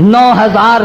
9000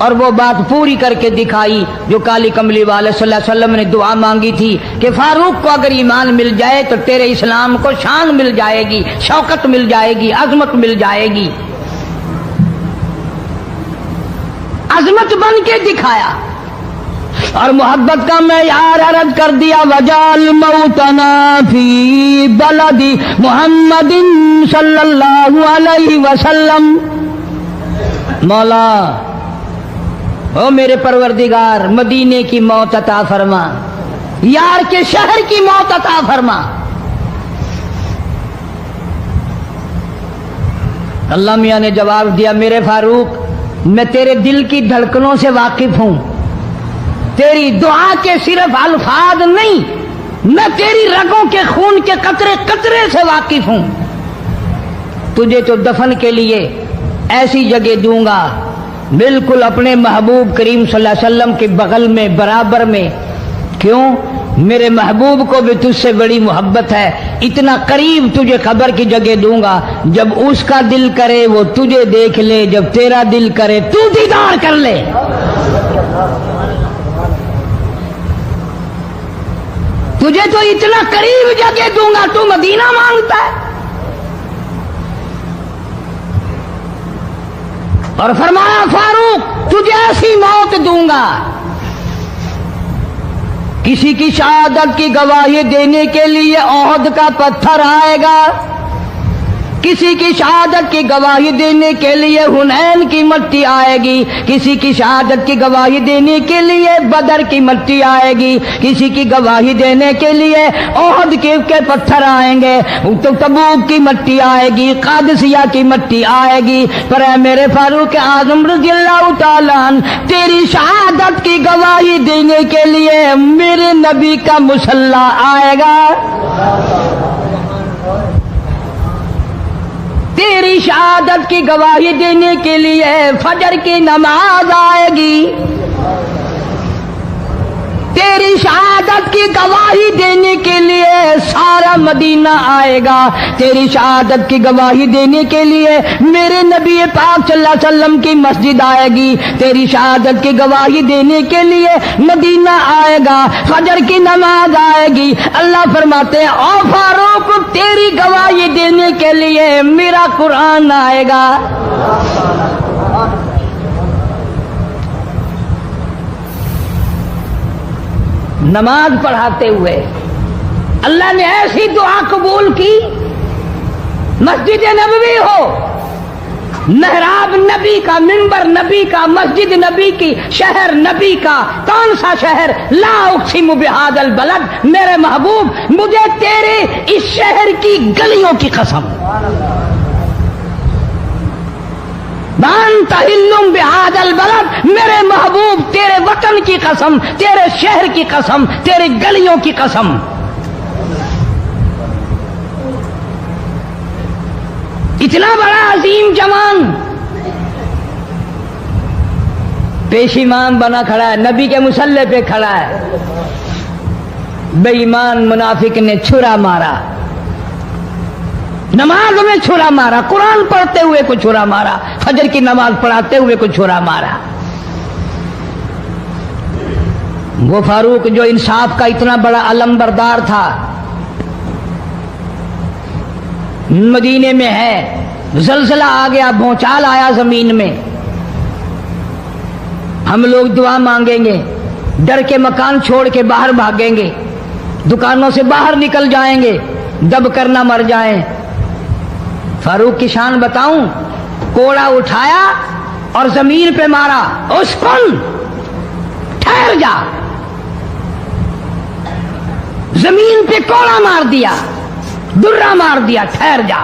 اور وہ بات پوری کر کے دکھائی جو کالی کملی والے صلی اللہ علیہ وسلم نے دعا مانگی تھی کہ فاروق کو اگر ایمان مل جائے تو تیرے اسلام کو شان مل جائے گی، شوکت مل جائے گی، عظمت مل جائے گی۔ عظمت بن کے دکھایا اور محبت کا معیار عرض کر دیا، وجعل موتنا فی بلد محمد صلی اللہ علیہ وسلم۔ مولا او میرے پروردگار، مدینے کی موت عطا فرما، یار کے شہر کی موت عطا فرما۔ اللہ میاں نے جواب دیا، میرے فاروق میں تیرے دل کی دھڑکنوں سے واقف ہوں، تیری دعا کے صرف الفاظ نہیں، میں تیری رگوں کے خون کے قطرے قطرے سے واقف ہوں۔ تجھے تو دفن کے لیے ایسی جگہ دوں گا بالکل اپنے محبوب کریم صلی اللہ علیہ وسلم کے بغل میں، برابر میں۔ کیوں؟ میرے محبوب کو بھی تجھ سے بڑی محبت ہے، اتنا قریب تجھے قبر کی جگہ دوں گا، جب اس کا دل کرے وہ تجھے دیکھ لے، جب تیرا دل کرے تو دیدار کر لے۔ تجھے تو اتنا قریب جگہ دوں گا، تو مدینہ مانگتا ہے۔ اور فرمایا فاروق تجھے ایسی موت دوں گا، کسی کی شہادت کی گواہی دینے کے لیے احد کا پتھر آئے گا، کسی کی شہادت کی گواہی دینے کے لیے حنین کی مٹی آئے گی، کسی کی شہادت کی گواہی دینے کے لیے بدر کی مٹی آئے گی، کسی کی گواہی دینے کے لیے احد کے پتھر آئیں گے، تو تبوک کی مٹی آئے گی، قادسیہ کی مٹی آئے گی، پر اے میرے فاروق اعظم رضی اللہ تعالیٰ عنہ، تیری شہادت کی گواہی دینے کے لیے میرے نبی کا مصلی آئے گا، تیری شہادت کی گواہی دینے کے لیے فجر کی نماز آئے گی، تیری شہادت کی گواہی دینے کے لیے سارا مدینہ آئے گا، تیری شہادت کی گواہی دینے کے لیے میرے نبی پاک صلی اللہ علیہ وسلم کی مسجد آئے گی، تیری شہادت کی گواہی دینے کے لیے مدینہ آئے گا، فجر کی نماز آئے گی۔ اللہ فرماتے ہیں او فاروق تیری گواہی دینے کے لیے میرا قرآن آئے گا۔ نماز پڑھاتے ہوئے اللہ نے ایسی دعا قبول کی، مسجد نبوی ہو، محراب نبی کا، منبر نبی کا، مسجد نبی کی، شہر نبی کا، کون سا شہر؟ لا اقسم بہذا البلد، میرے محبوب مجھے تیرے اس شہر کی گلیوں کی قسم، وانت حل بہذا البلد، میرے محبوب تیرے وطن کی قسم، تیرے شہر کی قسم، تیرے گلیوں کی قسم۔ اتنا بڑا عظیم جوان پیشیمان بنا کھڑا ہے، نبی کے مصلی پہ کھڑا ہے، بے ایمان منافق نے چھرا مارا، نماز میں چھرا مارا، قرآن پڑھتے ہوئے کو چھرا مارا، فجر کی نماز پڑھاتے ہوئے کو چھرا مارا۔ وہ فاروق جو انصاف کا اتنا بڑا علم بردار تھا، مدینے میں ہے، زلزلہ آ گیا، بھونچال آیا زمین میں، ہم لوگ دعا مانگیں گے، ڈر کے مکان چھوڑ کے باہر بھاگیں گے، دکانوں سے باہر نکل جائیں گے، دب کر نہ مر جائیں۔ فاروق کی شان بتاؤں، کوڑا اٹھایا اور زمین پہ مارا، اسکن ٹھہر جا، زمین پہ کوڑا مار دیا، درہ مار دیا، ٹھہر جا،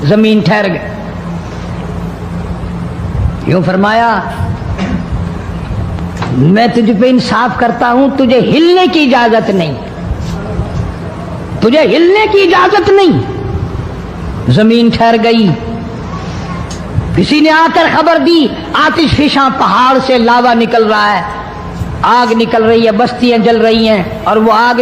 زمین ٹھہر گئی۔ یوں فرمایا میں تجھ پہ انصاف کرتا ہوں، تجھے ہلنے کی اجازت نہیں، تجھے ہلنے کی اجازت نہیں۔ زمین ٹھہر گئی۔ کسی نے آ کر خبر دی آتش فشاں پہاڑ سے لاوا نکل رہا ہے، آگ نکل رہی ہے، بستیاں جل رہی ہیں اور وہ آگ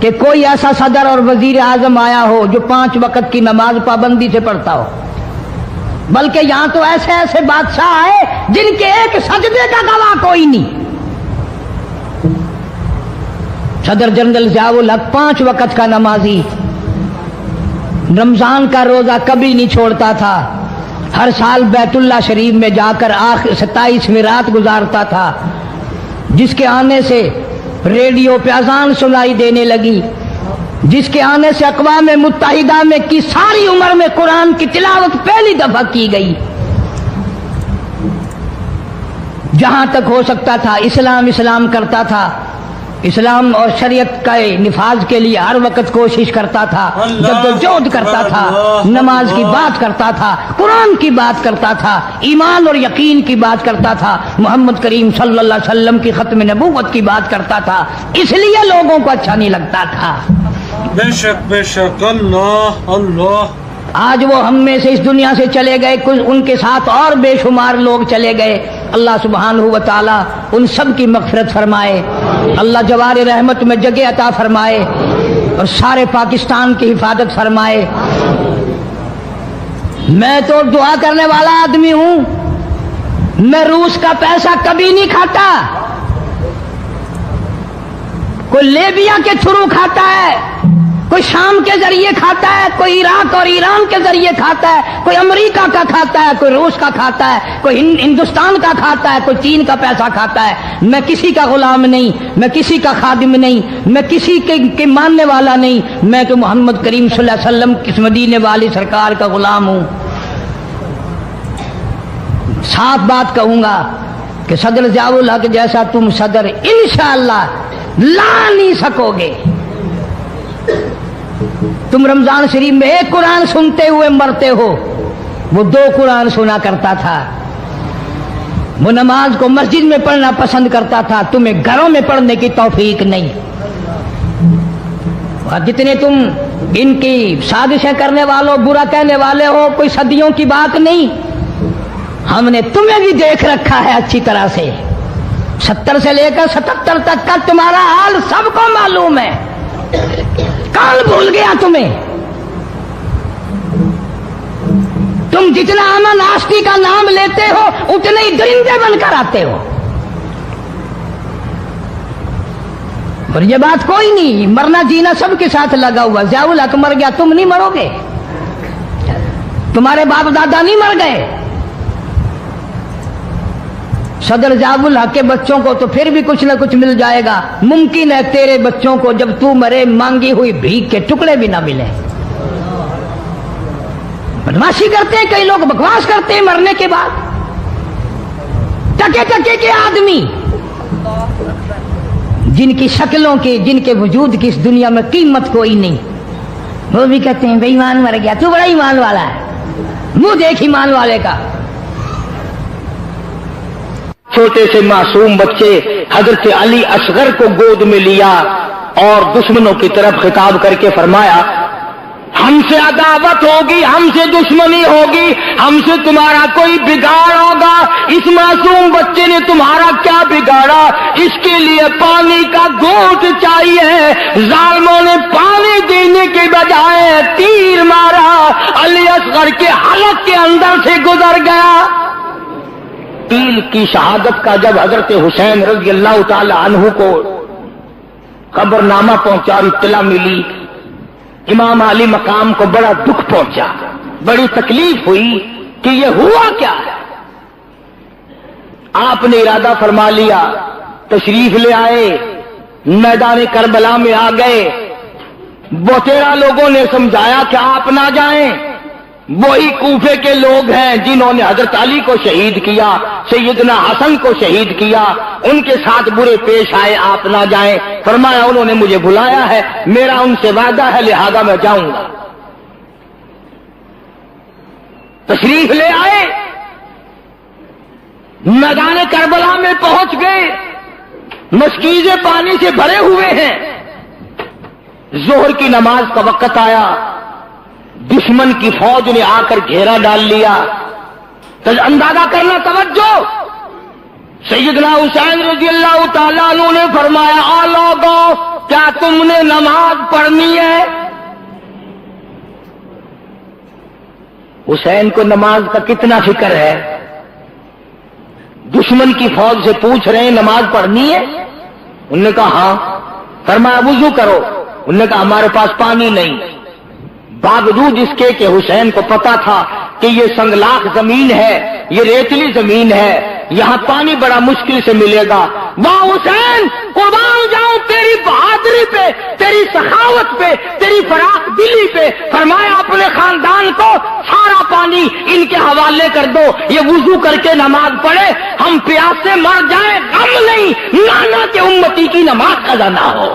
کہ کوئی ایسا صدر اور وزیر اعظم آیا ہو جو 5 وقت کی نماز پابندی سے پڑھتا ہو، بلکہ یہاں تو ایسے ایسے بادشاہ آئے جن کے ایک سجدے کا گواہ کوئی نہیں۔ صدر جنرل ضیاء الحق 5 وقت کا نمازی، رمضان کا روزہ کبھی نہیں چھوڑتا تھا، ہر سال بیت اللہ شریف میں جا کر 27ویں رات گزارتا تھا، جس کے آنے سے ریڈیو پہ اذان سنائی دینے لگی، جس کے آنے سے اقوام متحدہ میں کی ساری عمر میں قرآن کی تلاوت پہلی دفعہ کی گئی۔ جہاں تک ہو سکتا تھا اسلام کرتا تھا، اسلام اور شریعت کا نفاذ کے لیے ہر وقت کوشش کرتا تھا، جدوجہد کرتا تھا، نماز کی بات کرتا تھا، قرآن کی بات کرتا تھا، ایمان اور یقین کی بات کرتا تھا، محمد کریم صلی اللہ علیہ وسلم کی ختم نبوت کی بات کرتا تھا، اس لیے لوگوں کو اچھا نہیں لگتا تھا۔ بے شک اللہ اللہ۔ آج وہ ہم میں سے اس دنیا سے چلے گئے، کچھ ان کے ساتھ اور بے شمار لوگ چلے گئے، اللہ سبحانہ و تعالی ان سب کی مغفرت فرمائے، اللہ جوار رحمت میں جگہ عطا فرمائے اور سارے پاکستان کی حفاظت فرمائے۔ میں تو دعا کرنے والا آدمی ہوں، میں روس کا پیسہ کبھی نہیں کھاتا، کوئی لیبیا کے تھرو کھاتا ہے، کوئی شام کے ذریعے کھاتا ہے، کوئی عراق اور ایران کے ذریعے کھاتا ہے، کوئی امریکہ کا کھاتا ہے، کوئی روس کا کھاتا ہے، کوئی ہندوستان کا کھاتا ہے، کوئی چین کا پیسہ کھاتا ہے۔ میں کسی کا غلام نہیں، میں کسی کا خادم نہیں، میں کسی کے ماننے والا نہیں، میں تو محمد کریم صلی اللہ علیہ وسلم کی مدینے والی سرکار کا غلام ہوں۔ صاف بات کہوں گا کہ صدر ضیاء الحق جیسا تم صدر انشاءاللہ لا نہیں سکو گے۔ تم رمضان شریف میں ایک قرآن سنتے ہوئے مرتے ہو، وہ 2 قرآن سنا کرتا تھا، وہ نماز کو مسجد میں پڑھنا پسند کرتا تھا، تمہیں گھروں میں پڑھنے کی توفیق نہیں۔ اور جتنے تم ان کی سازشیں کرنے والوں، برا کہنے والے ہو، کوئی صدیوں کی بات نہیں، ہم نے تمہیں بھی دیکھ رکھا ہے اچھی طرح سے، 70 سے لے کر 77 تک کا تمہارا حال سب کو معلوم ہے، کون بھول گیا تمہیں؟ تم جتنا امن آشتی کا نام لیتے ہو اتنے ہی درندے بن کر آتے ہو، اور یہ بات کوئی نہیں، مرنا جینا سب کے ساتھ لگا ہوا۔ ضیاء الحق مر گیا، تم نہیں مرو گے، تمہارے باپ دادا نہیں مر گئے۔ صدر ضیاء الحق کے بچوں کو تو پھر بھی کچھ نہ کچھ مل جائے گا، ممکن ہے تیرے بچوں کو جب تو مرے مانگی ہوئی بھیک کے ٹکڑے بھی نہ ملے۔ بدماشی کرتے ہیں کئی لوگ، بکواس کرتے ہیں مرنے کے بعد، ٹکے ٹکے کے آدمی جن کی شکلوں کی، جن کے وجود کی اس دنیا میں قیمت کوئی نہیں، وہ بھی کہتے ہیں بے ایمان مر گیا، تو بڑا ایمان والا ہے، منہ دیکھ ایمان والے کا۔ چھوٹے سے معصوم بچے حضرت علی اصغر کو گود میں لیا اور دشمنوں کی طرف خطاب کر کے فرمایا، ہم سے عداوت ہوگی، ہم سے دشمنی ہوگی، ہم سے تمہارا کوئی بگاڑ ہوگا، اس معصوم بچے نے تمہارا کیا بگاڑا؟ اس کے لیے پانی کا گھونٹ چاہیے، ظالموں نے پانی دینے کے بجائے تیر مارا، علی اصغر کے حلق کے اندر سے گزر گیا۔ تیر کی شہادت کا جب حضرت حسین رضی اللہ تعالی عنہ کو خبرنامہ پہنچا اور اطلاع ملی، امام علی مقام کو بڑا دکھ پہنچا، بڑی تکلیف ہوئی کہ یہ ہوا کیا ہے۔ آپ نے ارادہ فرما لیا، تشریف لے آئے، میدان کربلا میں آ گئے، 13 لوگوں نے سمجھایا کہ آپ نہ جائیں، وہی کوفے کے لوگ ہیں جنہوں نے حضرت علی کو شہید کیا، سیدنا حسن کو شہید کیا، ان کے ساتھ برے پیش آئے، آپ نہ جائیں۔ فرمایا انہوں نے مجھے بلایا ہے، میرا ان سے وعدہ ہے، لہذا میں جاؤں گا۔ تشریف لے آئے، میدان کربلا میں پہنچ گئے، مشکیزیں پانی سے بھرے ہوئے ہیں، ظہر کی نماز کا وقت آیا، دشمن کی فوج نے آ کر گھیرا ڈال لیا۔ تو اندازہ کرنا، توجہ، سیدنا حسین رضی اللہ تعالیٰ عنہ نے فرمایا، آ لوگوں کیا تم نے نماز پڑھنی ہے؟ حسین کو نماز کا کتنا فکر ہے. دشمن کی فوج سے پوچھ رہے ہیں نماز پڑھنی ہے؟ انہوں نے کہا ہاں. فرمایا وضو کرو. انہوں نے کہا ہمارے پاس پانی نہیں. باوجود اس کے کہ حسین کو پتا تھا کہ یہ سنگلاخ زمین ہے، یہ ریتلی زمین ہے، یہاں پانی بڑا مشکل سے ملے گا. واہ حسین، قربان جاؤں تیری بہادری پہ، تیری سخاوت پہ، تیری فراخ دلی پہ. فرمایا اپنے خاندان کو سارا پانی ان کے حوالے کر دو، یہ وضو کر کے نماز پڑھے. ہم پیاس سے مر جائیں غم نہیں، نانا کے امتی کی نماز قضا نہ ہو.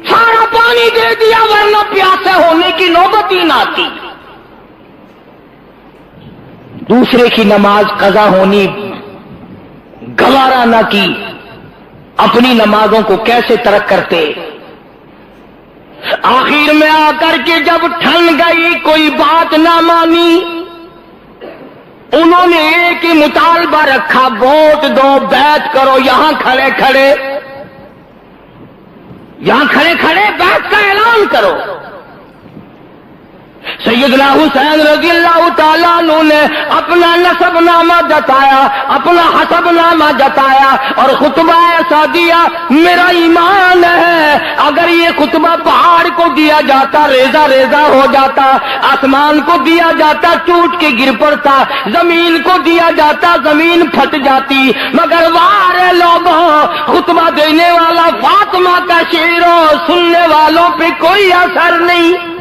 سارا پانی دے دیا ورنہ پیاسے ہونے کی نوبت ہی نہ آتی. دوسرے کی نماز قضا ہونی گوارا نہ کی، اپنی نمازوں کو کیسے ترک کرتے. آخر میں آ کر کے جب ٹھن گئی کوئی بات نہ مانی، انہوں نے ایک ہی مطالبہ رکھا، ووٹ دو، بیعت کرو. یہاں کھڑے کھڑے بیعت کا اعلان کرو. سیدنا حسین رضی اللہ تعالیٰ عنہ نے اپنا نسب نامہ جتایا، اپنا حسب نامہ جتایا اور خطبہ ایسا دیا. میرا ایمان ہے اگر یہ خطبہ پہاڑ کو دیا جاتا ریزہ ریزہ ہو جاتا، آسمان کو دیا جاتا ٹوٹ کے گر پڑتا، زمین کو دیا جاتا زمین پھٹ جاتی. مگر وارے لوگوں، خطبہ دینے والا فاطمہ کا شعر سننے والوں پہ کوئی اثر نہیں.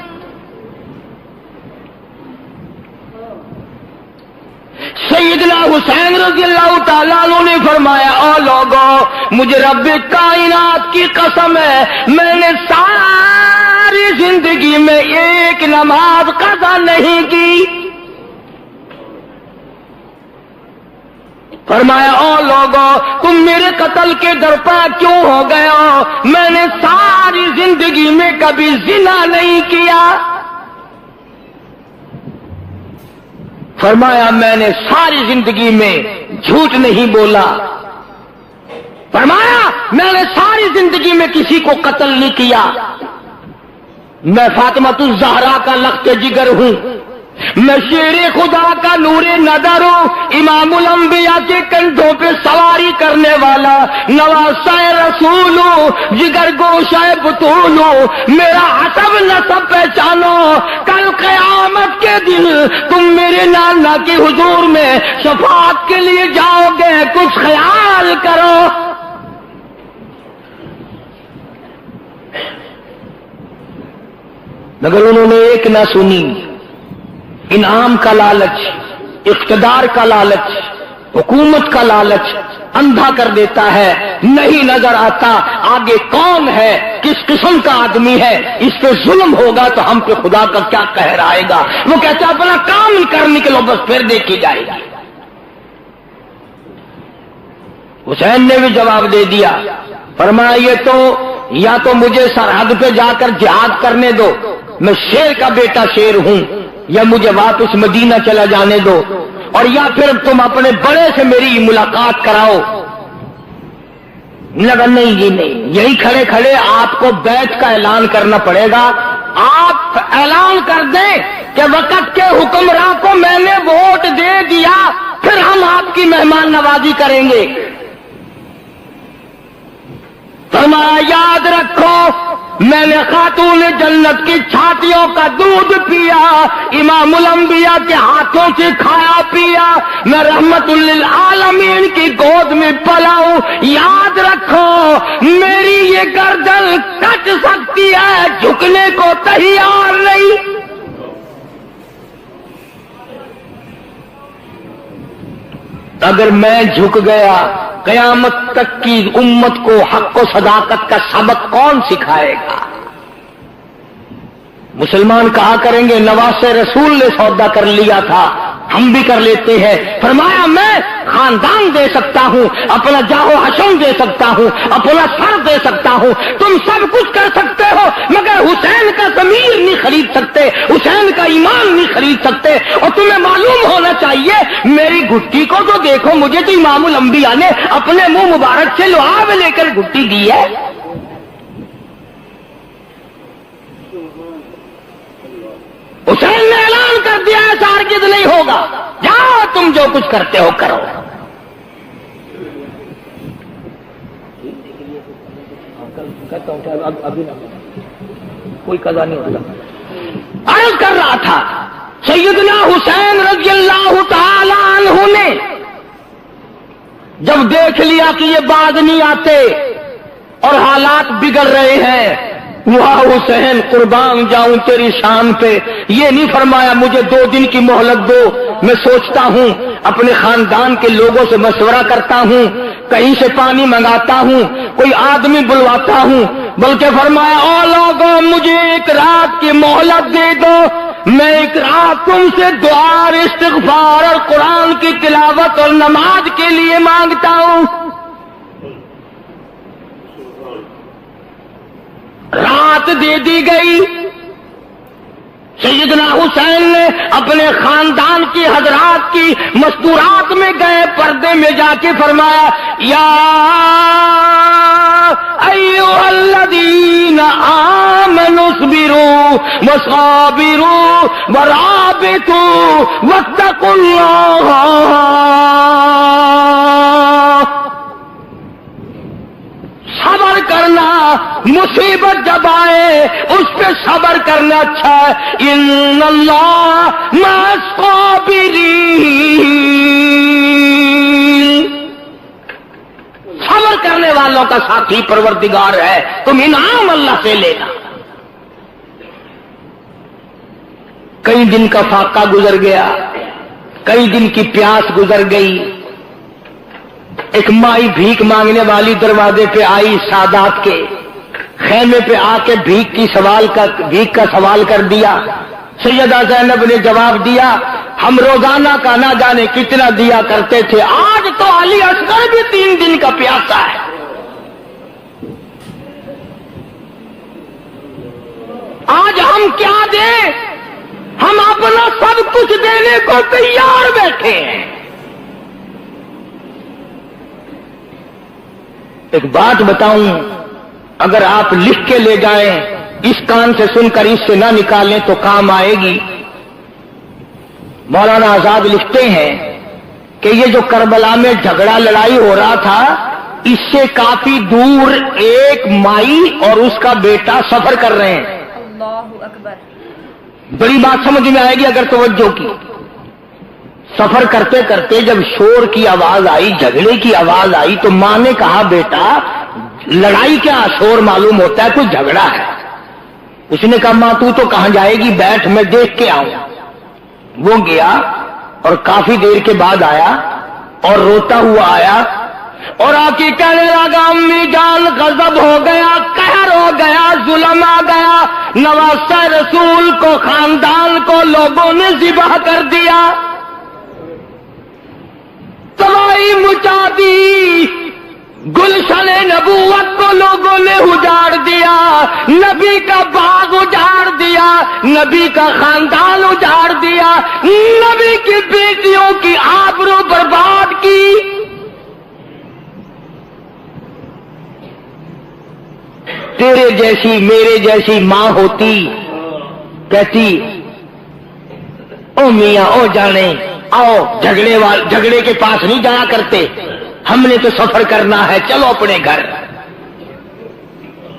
سیدنا حسین رضی اللہ تعالیٰ عنہ نے فرمایا او لوگوں، مجھے رب کائنات کی قسم ہے میں نے ساری زندگی میں ایک نماز قضا نہیں کی. فرمایا او لوگوں، تم میرے قتل کے درپا کیوں ہو گئے ہو؟ میں نے ساری زندگی میں کبھی زنا نہیں کیا. فرمایا میں نے ساری زندگی میں جھوٹ نہیں بولا. فرمایا میں نے ساری زندگی میں کسی کو قتل نہیں کیا. میں فاطمہ الزہرا کا لخت جگر ہوں، میں شیر خدا کا نور نظر ہوں، امام الانبیاء کے کندھوں پہ سواری کرنے والا نواسہ رسول ہوں، جگر گوشہ بطول ہوں. میرا حسب نسب پہچانو، کل قیامت کے دن تم میرے نانا کے حضور میں شفاعت کے لیے جاؤ گے، کچھ خیال کرو. مگر انہوں نے ایک نہ سنی. انعام کا لالچ، اقتدار کا لالچ، حکومت کا لالچ اندھا کر دیتا ہے، نہیں نظر آتا آگے کون ہے، کس قسم کا آدمی ہے. اس پہ ظلم ہوگا تو ہم پہ خدا کا کیا قہر آئے گا. وہ کہتا اپنا کام کر نکلو بس پھر دیکھی جائے گا. حسین نے بھی جواب دے دیا. فرمایا یہ تو یا تو مجھے سرحد پہ جا کر جہاد کرنے دو، میں شیر کا بیٹا شیر ہوں، یا مجھے واپس مدینہ چلا جانے دو، اور یا پھر تم اپنے بڑے سے میری ملاقات کراؤ. لگا نہیں جی نہیں، یہی کھڑے کھڑے آپ کو بیعت کا اعلان کرنا پڑے گا. آپ اعلان کر دیں کہ وقت کے حکمراں کو میں نے ووٹ دے دیا، پھر ہم آپ کی مہمان نوازی کریں گے. فرمایا یاد رکھو میں نے خاتون جنت کی چھاتیوں کا دودھ پیا، امام الانبیاء کے ہاتھوں سے کھایا پیا، میں رحمت للعالمین کی گود میں پلا ہوں. یاد رکھو میری یہ گردن کٹ سکتی ہے، جھکنے کو تیار نہیں. اگر میں جھک گیا قیامت تک کی امت کو حق و صداقت کا سبق کون سکھائے گا؟ مسلمان کہا کریں گے نواسہ رسول نے سودا کر لیا تھا، ہم بھی کر لیتے ہیں. فرمایا میں خاندان دے سکتا ہوں, اپنا جاہو حشم دے سکتا ہوں, اپنا سر دے سکتا ہوں, تم سب کچھ کر سکتے ہو مگر حسین کا ضمیر نہیں خرید سکتے, حسین کا ایمان نہیں خرید سکتے. اور تمہیں معلوم ہونا چاہیے میری گھٹی کو تو دیکھو, مجھے تو امام الانبیاء نے اپنے منہ مبارک سے لعاب لے کر گھٹی دی ہے. حسین نے اعلان کر دیا ہے ہرگز نہیں ہوگا, جاؤ تم جو کچھ کرتے ہو کرو. کوئی قضا نہیں ہوتا. عرض کر رہا تھا سیدنا حسین رضی اللہ تعالی عنہ نے جب دیکھ لیا کہ یہ باز نہیں آتے اور حالات بگڑ رہے ہیں, واہ حسین قربان جاؤں تیری شان پہ, یہ نہیں فرمایا مجھے 2 دن کی مہلت دو, میں سوچتا ہوں, اپنے خاندان کے لوگوں سے مشورہ کرتا ہوں, کہیں سے پانی منگاتا ہوں, کوئی آدمی بلواتا ہوں, بلکہ فرمایا او لوگوں مجھے 1 رات کی مہلت دے دو, میں 1 رات تم سے دعا اور استغفار اور قرآن کی تلاوت اور نماز کے لیے مانگتا ہوں. رات دے دی گئی. سیدنا حسین نے اپنے خاندان کی حضرات کی مستورات میں گئے, پردے میں جا کے فرمایا یا ایھا الذین آمنوا اصبروا وصابروا ورابطوا واتقوا اللہ. صبر کرنا, مصیبت جب آئے اس پہ صبر کرنا اچھا ہے. ان اللہ مع الصابرین, صبر کرنے والوں کا ساتھی پروردگار ہے, تم انعام اللہ سے لینا. کئی دن کا فاقہ گزر گیا, کئی دن کی پیاس گزر گئی. ایک مائی بھیک مانگنے والی دروازے پہ آئی, سادات کے خیمے پہ آ کے بھیک کا سوال کر دیا. سیدہ زینب نے جواب دیا ہم روزانہ کا نہ جانے کتنا دیا کرتے تھے, آج تو علی اصغر بھی 3 دن کا پیاسا ہے. آج ہم کیا دیں, ہم اپنا سب کچھ دینے کو تیار بیٹھے ہیں. ایک بات بتاؤں, اگر آپ لکھ کے لے جائیں, اس کان سے سن کر اس سے نہ نکالیں تو کام آئے گی. مولانا آزاد لکھتے ہیں کہ یہ جو کربلا میں جھگڑا لڑائی ہو رہا تھا, اس سے کافی دور ایک مائی اور اس کا بیٹا سفر کر رہے ہیں. اللہ اکبر. بڑی بات سمجھ میں آئے گی اگر توجہ کی. سفر کرتے کرتے جب شور کی آواز آئی, جھگڑے کی آواز آئی, تو ماں نے کہا بیٹا لڑائی کیا, شور معلوم ہوتا ہے کوئی جھگڑا ہے. اس نے کہا ماں تو کہاں جائے گی, بیٹھ میں دیکھ کے آؤں. وہ گیا اور کافی دیر کے بعد آیا اور روتا ہوا آیا اور آ کے کہنے لگا امی جان غضب ہو گیا, قہر ہو گیا, ظلم آ گیا, نواسہ رسول کو خاندان کو لوگوں نے ذبح کر دیا, تباہی مچا دی, گلشن نبوت کو لوگوں نے اجاڑ دیا, نبی کا باغ اجاڑ دیا, نبی کا خاندان اجاڑ دیا, نبی کی بیٹیوں کی آبرو برباد کی. تیرے جیسی میرے جیسی ماں ہوتی کہتی او میاں او جانے آؤ, جھگڑے کے پاس نہیں جایا کرتے, ہم نے تو سفر کرنا ہے, چلو اپنے گھر.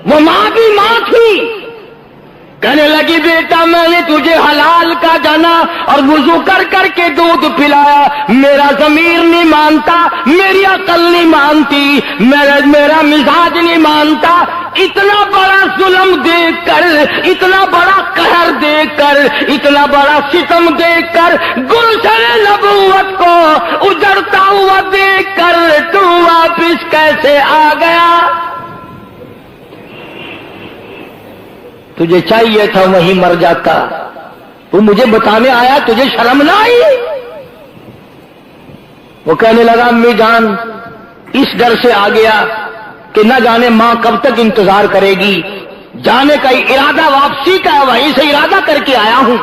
وہ ماں بھی ماں تھی, کہنے لگی بیٹا میں نے تجھے حلال کا جانا اور وضو کر کر کے دودھ پلایا, میرا ضمیر نہیں مانتا, میری عقل نہیں مانتی, میرا مزاج نہیں مانتا. اتنا بڑا ظلم دیکھ کر, اتنا بڑا قہر دیکھ کر, اتنا بڑا ستم دیکھ کر, گلشن نبوت کو اجڑتا ہوا دیکھ کر تو واپس کیسے آ گیا؟ تجھے چاہیے تھا وہیں مر جاتا, تو مجھے بتانے آیا, تجھے شرم نہ آئی؟ وہ کہنے لگا امی جان اس ڈر سے آ گیا کہ نہ جانے ماں کب تک انتظار کرے گی، جانے کا ارادہ واپسی کا ہے، وہیں سے ارادہ کر کے آیا ہوں۔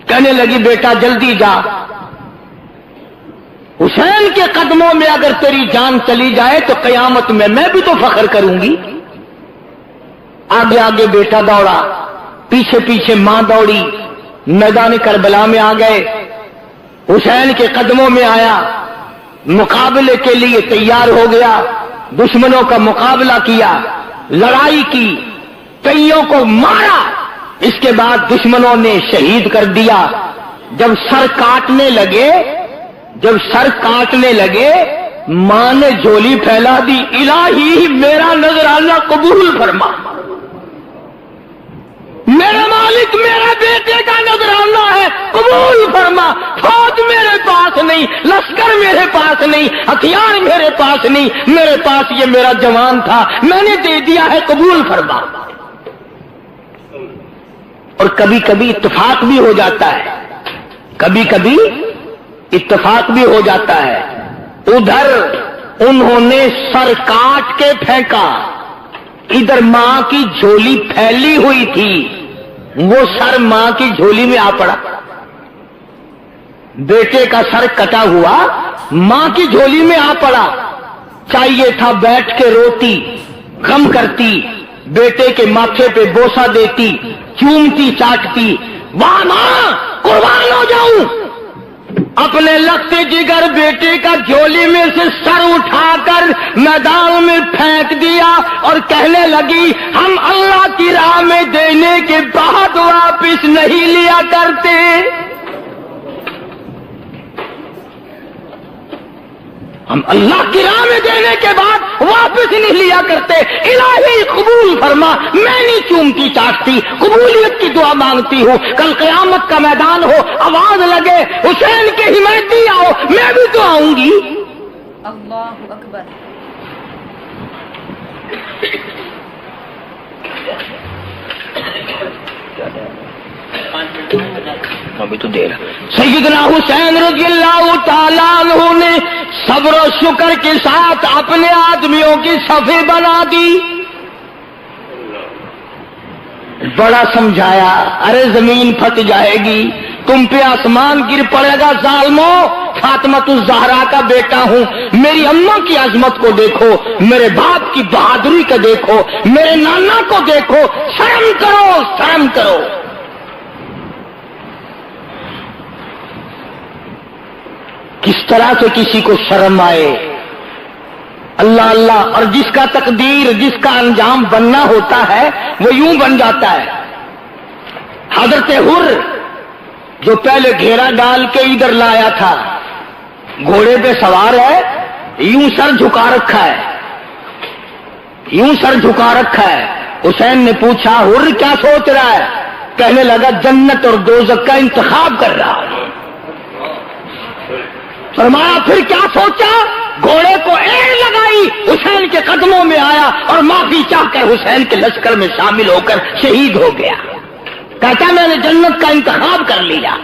کہنے لگی بیٹا جلدی جا، حسین کے قدموں میں اگر تیری جان چلی جائے تو قیامت میں بھی تو فخر کروں گی۔ آگے آگے بیٹا دوڑا، پیچھے پیچھے ماں دوڑی، میدان کربلا میں آ گئے، حسین کے قدموں میں آیا، مقابلے کے لیے تیار ہو گیا، دشمنوں کا مقابلہ کیا، لڑائی کی، کئیوں کو مارا، اس کے بعد دشمنوں نے شہید کر دیا۔ جب سر کاٹنے لگے ماں نے جھولی پھیلا دی، الہی میرا نذرانہ قبول فرما، میرا مالک میرے بیٹے کا نذرانہ ہے قبول فرما، فوج میرے پاس نہیں، لشکر میرے پاس نہیں، ہتھیار میرے پاس نہیں، میرے پاس یہ میرا جوان تھا، میں نے دے دیا ہے قبول فرما۔ اور کبھی کبھی اتفاق بھی ہو جاتا ہے، اتفاق بھی ہو جاتا ہے۔ ادھر انہوں نے سر کاٹ کے پھینکا، ادھر ماں کی جھولی پھیلی ہوئی تھی، وہ سر ماں کی جھولی میں آ پڑا، بیٹے کا سر کٹا ہوا ماں کی جھولی میں آ پڑا۔ چاہیے تھا بیٹھ کے روتی، غم کرتی، بیٹے کے ماتھے پہ بوسہ دیتی، چومتی چاٹتی، واہ ماں قربان ہو جاؤں۔ اپنے لگتے جگر بیٹے کا جھولی میں سے سر اٹھا کر میدان میں پھینک دیا اور کہنے لگی ہم اللہ کی راہ میں دینے کے بعد واپس نہیں لیا کرتے، ہم اللہ کی راہ میں دینے کے بعد واپس نہیں لیا کرتے، الہی قبول فرما، میں نہیں چومتی چاٹتی، قبولیت کی دعا مانگتی ہوں، کل قیامت کا میدان ہو، آواز لگے حسین کے حمایتی آؤ، میں بھی تو آؤں گی۔ اللہ اکبر۔ ابھی تو دیر۔ سیدنا حسین رضی اللہ تعالیٰ عنہ نے صبر و شکر کے ساتھ اپنے آدمیوں کی صفیں بنا دی، بڑا سمجھایا، ارے زمین پھٹ جائے گی، تم پہ آسمان گر پڑے گا ظالموں، فاطمۃ الزہرا کا بیٹا ہوں، میری اماں کی عظمت کو دیکھو، میرے باپ کی بہادری کو دیکھو، میرے نانا کو دیکھو، شرم کرو، شرم کرو۔ کس طرح سے کسی کو شرم آئے، اللہ اللہ، اور جس کا تقدیر، جس کا انجام بننا ہوتا ہے وہ یوں بن جاتا ہے۔ حضرت حر جو پہلے گھیرا ڈال کے ادھر لایا تھا، گھوڑے پہ سوار ہے، یوں سر جھکا رکھا ہے، یوں سر جھکا رکھا ہے۔ حسین نے پوچھا حر کیا سوچ رہا ہے؟ کہنے لگا جنت اور دوزخ کا انتخاب کر رہا ہے۔ فرمایا پھر کیا سوچا؟ گھوڑے کو ایڑ لگائی، حسین کے قدموں میں آیا اور معافی چاہ کر حسین کے لشکر میں شامل ہو کر شہید ہو گیا، کہتا میں نے جنت کا انتخاب کر لیا۔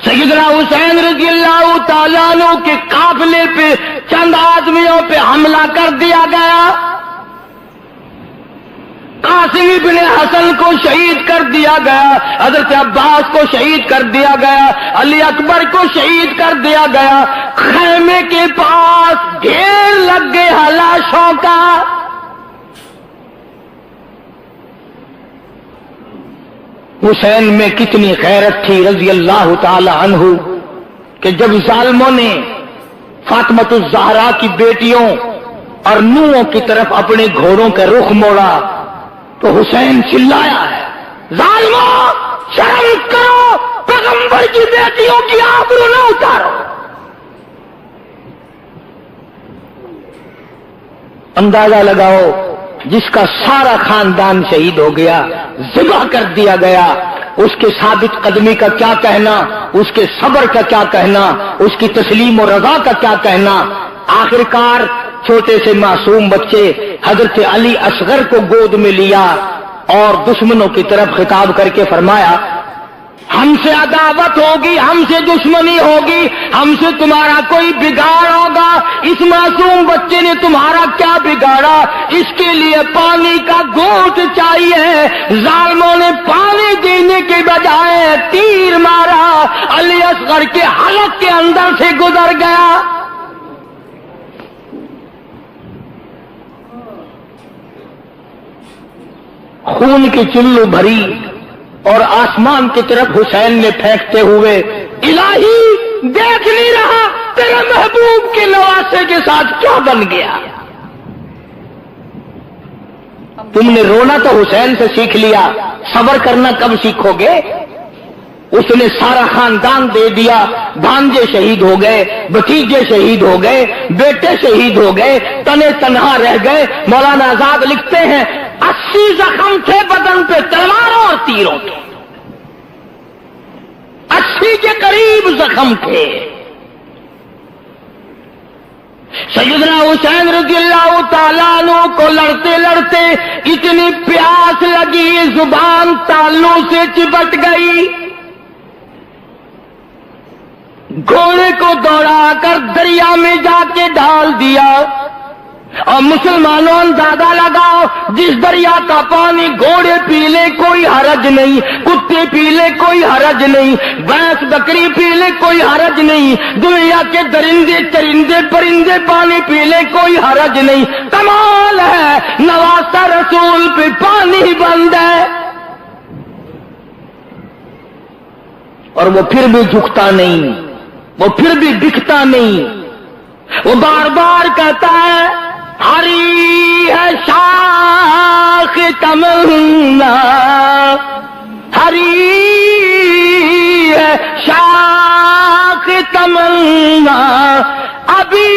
سیدنا حسین رضی اللہ تعالیٰ عنہ کے قافلے پہ چند آدمیوں پہ حملہ کر دیا گیا، قاسم ابن حسن کو شہید کر دیا گیا، حضرت عباس کو شہید کر دیا گیا، علی اکبر کو شہید کر دیا گیا، خیمے کے پاس ڈھیر لگ گئے لاشوں کا۔ حسین میں کتنی غیرت تھی رضی اللہ تعالی عنہ کہ جب ظالموں نے فاطمۃ الزہرا کی بیٹیوں اور نوحوں کی طرف اپنے گھوڑوں کا رخ موڑا تو حسین چلایا ہے، ظالموں شرم کرو، پیغمبر کی بیٹیوں کی آبرو نہ اتارو۔ اندازہ لگاؤ، جس کا سارا خاندان شہید ہو گیا، ذبح کر دیا گیا، اس کے ثابت قدمی کا کیا کہنا، اس کے صبر کا کیا کہنا، اس کی تسلیم و رضا کا کیا کہنا۔ آخرکار چھوٹے سے معصوم بچے حضرت علی اصغر کو گود میں لیا اور دشمنوں کی طرف خطاب کر کے فرمایا ہم سے عداوت ہوگی، ہم سے دشمنی ہوگی، ہم سے تمہارا کوئی بگاڑ ہوگا۔ اس معصوم بچے نے تمہارا کیا بگاڑا؟ اس کے لیے پانی کا گھونٹ چاہیے۔ ظالموں نے پانی دینے کے بجائے تیر مارا، علی اصغر کے حلق کے اندر سے گزر گیا۔ خون کی چلو بھری اور آسمان کی طرف حسین نے پھینکتے ہوئے، الہی دیکھ نہیں رہا تیرے محبوب کے نواسے کے ساتھ کیا بن گیا؟ تم نے رونا تو حسین سے سیکھ لیا، صبر کرنا کب سیکھو گے؟ اس نے سارا خاندان دے دیا، بھانجے شہید ہو گئے، بھتیجے شہید ہو گئے، بیٹے شہید ہو گئے، تنے تنہا رہ گئے۔ مولانا آزاد لکھتے ہیں 80 زخم تھے بدن پہ تلواروں اور تیروں کے، 80 کے قریب زخم تھے۔ سیدنا حسین رضی اللہ تعالیٰ عنہ کو لڑتے لڑتے اتنی پیاس لگی، زبان تالوں سے چپٹ گئی۔ گھوڑے کو دوڑا کر دریا میں جا کے ڈال دیا، اور مسلمانوں اندازہ لگاؤ، جس دریا کا پانی گھوڑے پی لے کوئی حرج نہیں، کتے پی لے کوئی حرج نہیں، بھینس بکری پی لے کوئی حرج نہیں، دنیا کے درندے چرندے پرندے پانی پی لے کوئی حرج نہیں۔ کمال ہے نواسہ رسول پہ پانی بند ہے، اور وہ پھر بھی جھکتا نہیں، وہ پھر بھی بکتا نہیں، وہ بار بار کہتا ہے ہری ہے شاخ تمنا، ہری ہے شاخ تمنا، ابھی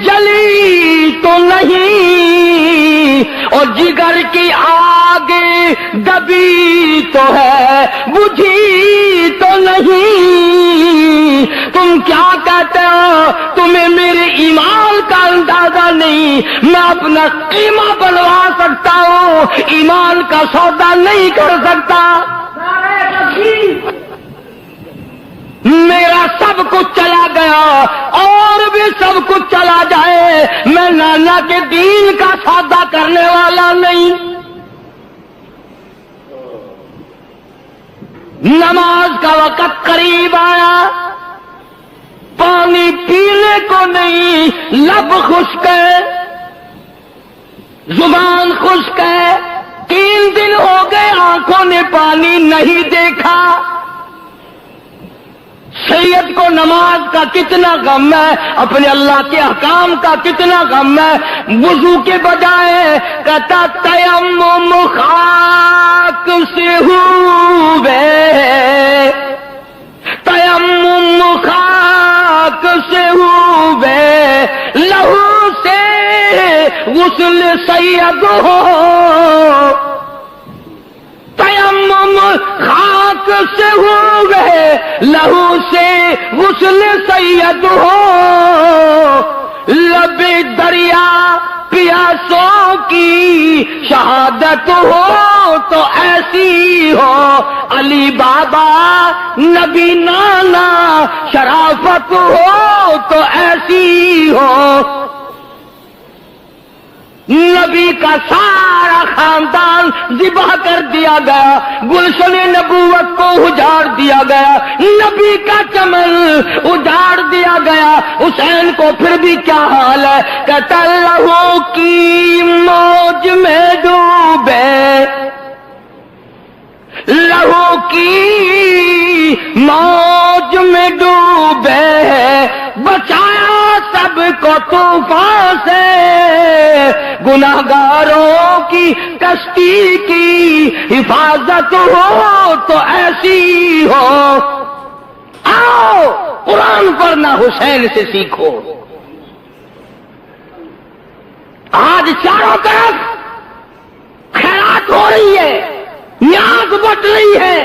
جلی تو نہیں، اور جگر کی آگ دبی تو ہے، بجھی تو نہیں۔ تم کیا کہتے ہو؟ تمہیں میرے ایمان کا اندازہ نہیں، میں اپنا قیمہ بنوا سکتا ہوں، ایمان کا سودا نہیں کر سکتا۔ میرا سب کچھ چلا گیا اور بھی سب کچھ چلا جائے، میں نانا کے دین کا سودا کرنے والا نہیں۔ نماز کا وقت قریب آیا، پانی پینے کو نہیں، لب خشک ہے، زبان خشک ہے، 3 دن ہو گئے آنکھوں نے پانی نہیں دیکھا۔ سید کو نماز کا کتنا غم ہے، اپنے اللہ کے احکام کا کتنا غم ہے۔ وضو کے بجائے کہتا تیمم خاک سے ہوئے، تیمم خاک سے ہوئے، لہو سے غسل سید ہو، تیمم خاک سے ہوئے، لہو سے غسل سید ہو، لب دریا پیاسوں کی شہادت ہو تو ایسی ہو، علی بابا نبی نانا شرافت ہو تو ایسی ہو۔ نبی کا سارا خاندان ذبح کر دیا گیا، گلشن نبوت کو اجاڑ دیا گیا، نبی کا چمن اجاڑ دیا گیا۔ حسین کو پھر بھی کیا حال ہے؟ کہتا لہو کی موج میں ڈوبے، لہو کی موج میں ڈوبے، بچایا سب کو طوفان سے، گناہگاروں کی کشتی کی حفاظت ہو تو ایسی ہو۔ آؤ قرآن پڑھنا حسین سے سیکھو۔ آج چاروں طرف خیرات ہو رہی ہے، نیاز بٹ رہی ہے،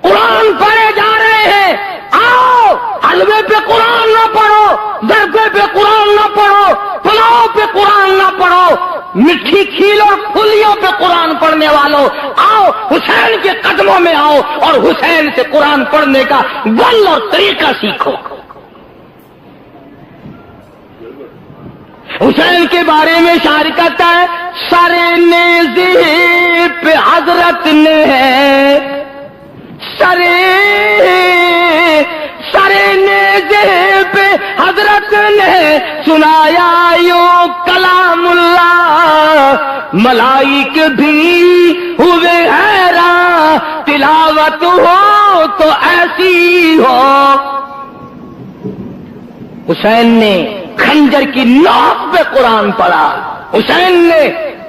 قرآن پڑھے جا رہے ہیں۔ آؤ حلوے پہ قرآن نہ پڑھو، ضربے پہ قرآن نہ پڑھو، پلاؤ پہ قرآن نہ پڑھو، مٹھی کھیل اور پھلیوں پہ قرآن پڑھنے والوں، آؤ حسین کے قدموں میں آؤ اور حسین سے قرآن پڑھنے کا گل اور طریقہ سیکھو۔ حسین کے بارے میں شاعر کہتا ہے، سرے نیزے پہ حضرت نے سرے نیزے پہ حضرت نے سنایا یوں کلام اللہ، ملائک بھی ہوئے حیران، تلاوت ہو تو ایسی ہو۔ حسین نے خنجر کی نوک پہ قرآن پڑھا، حسین نے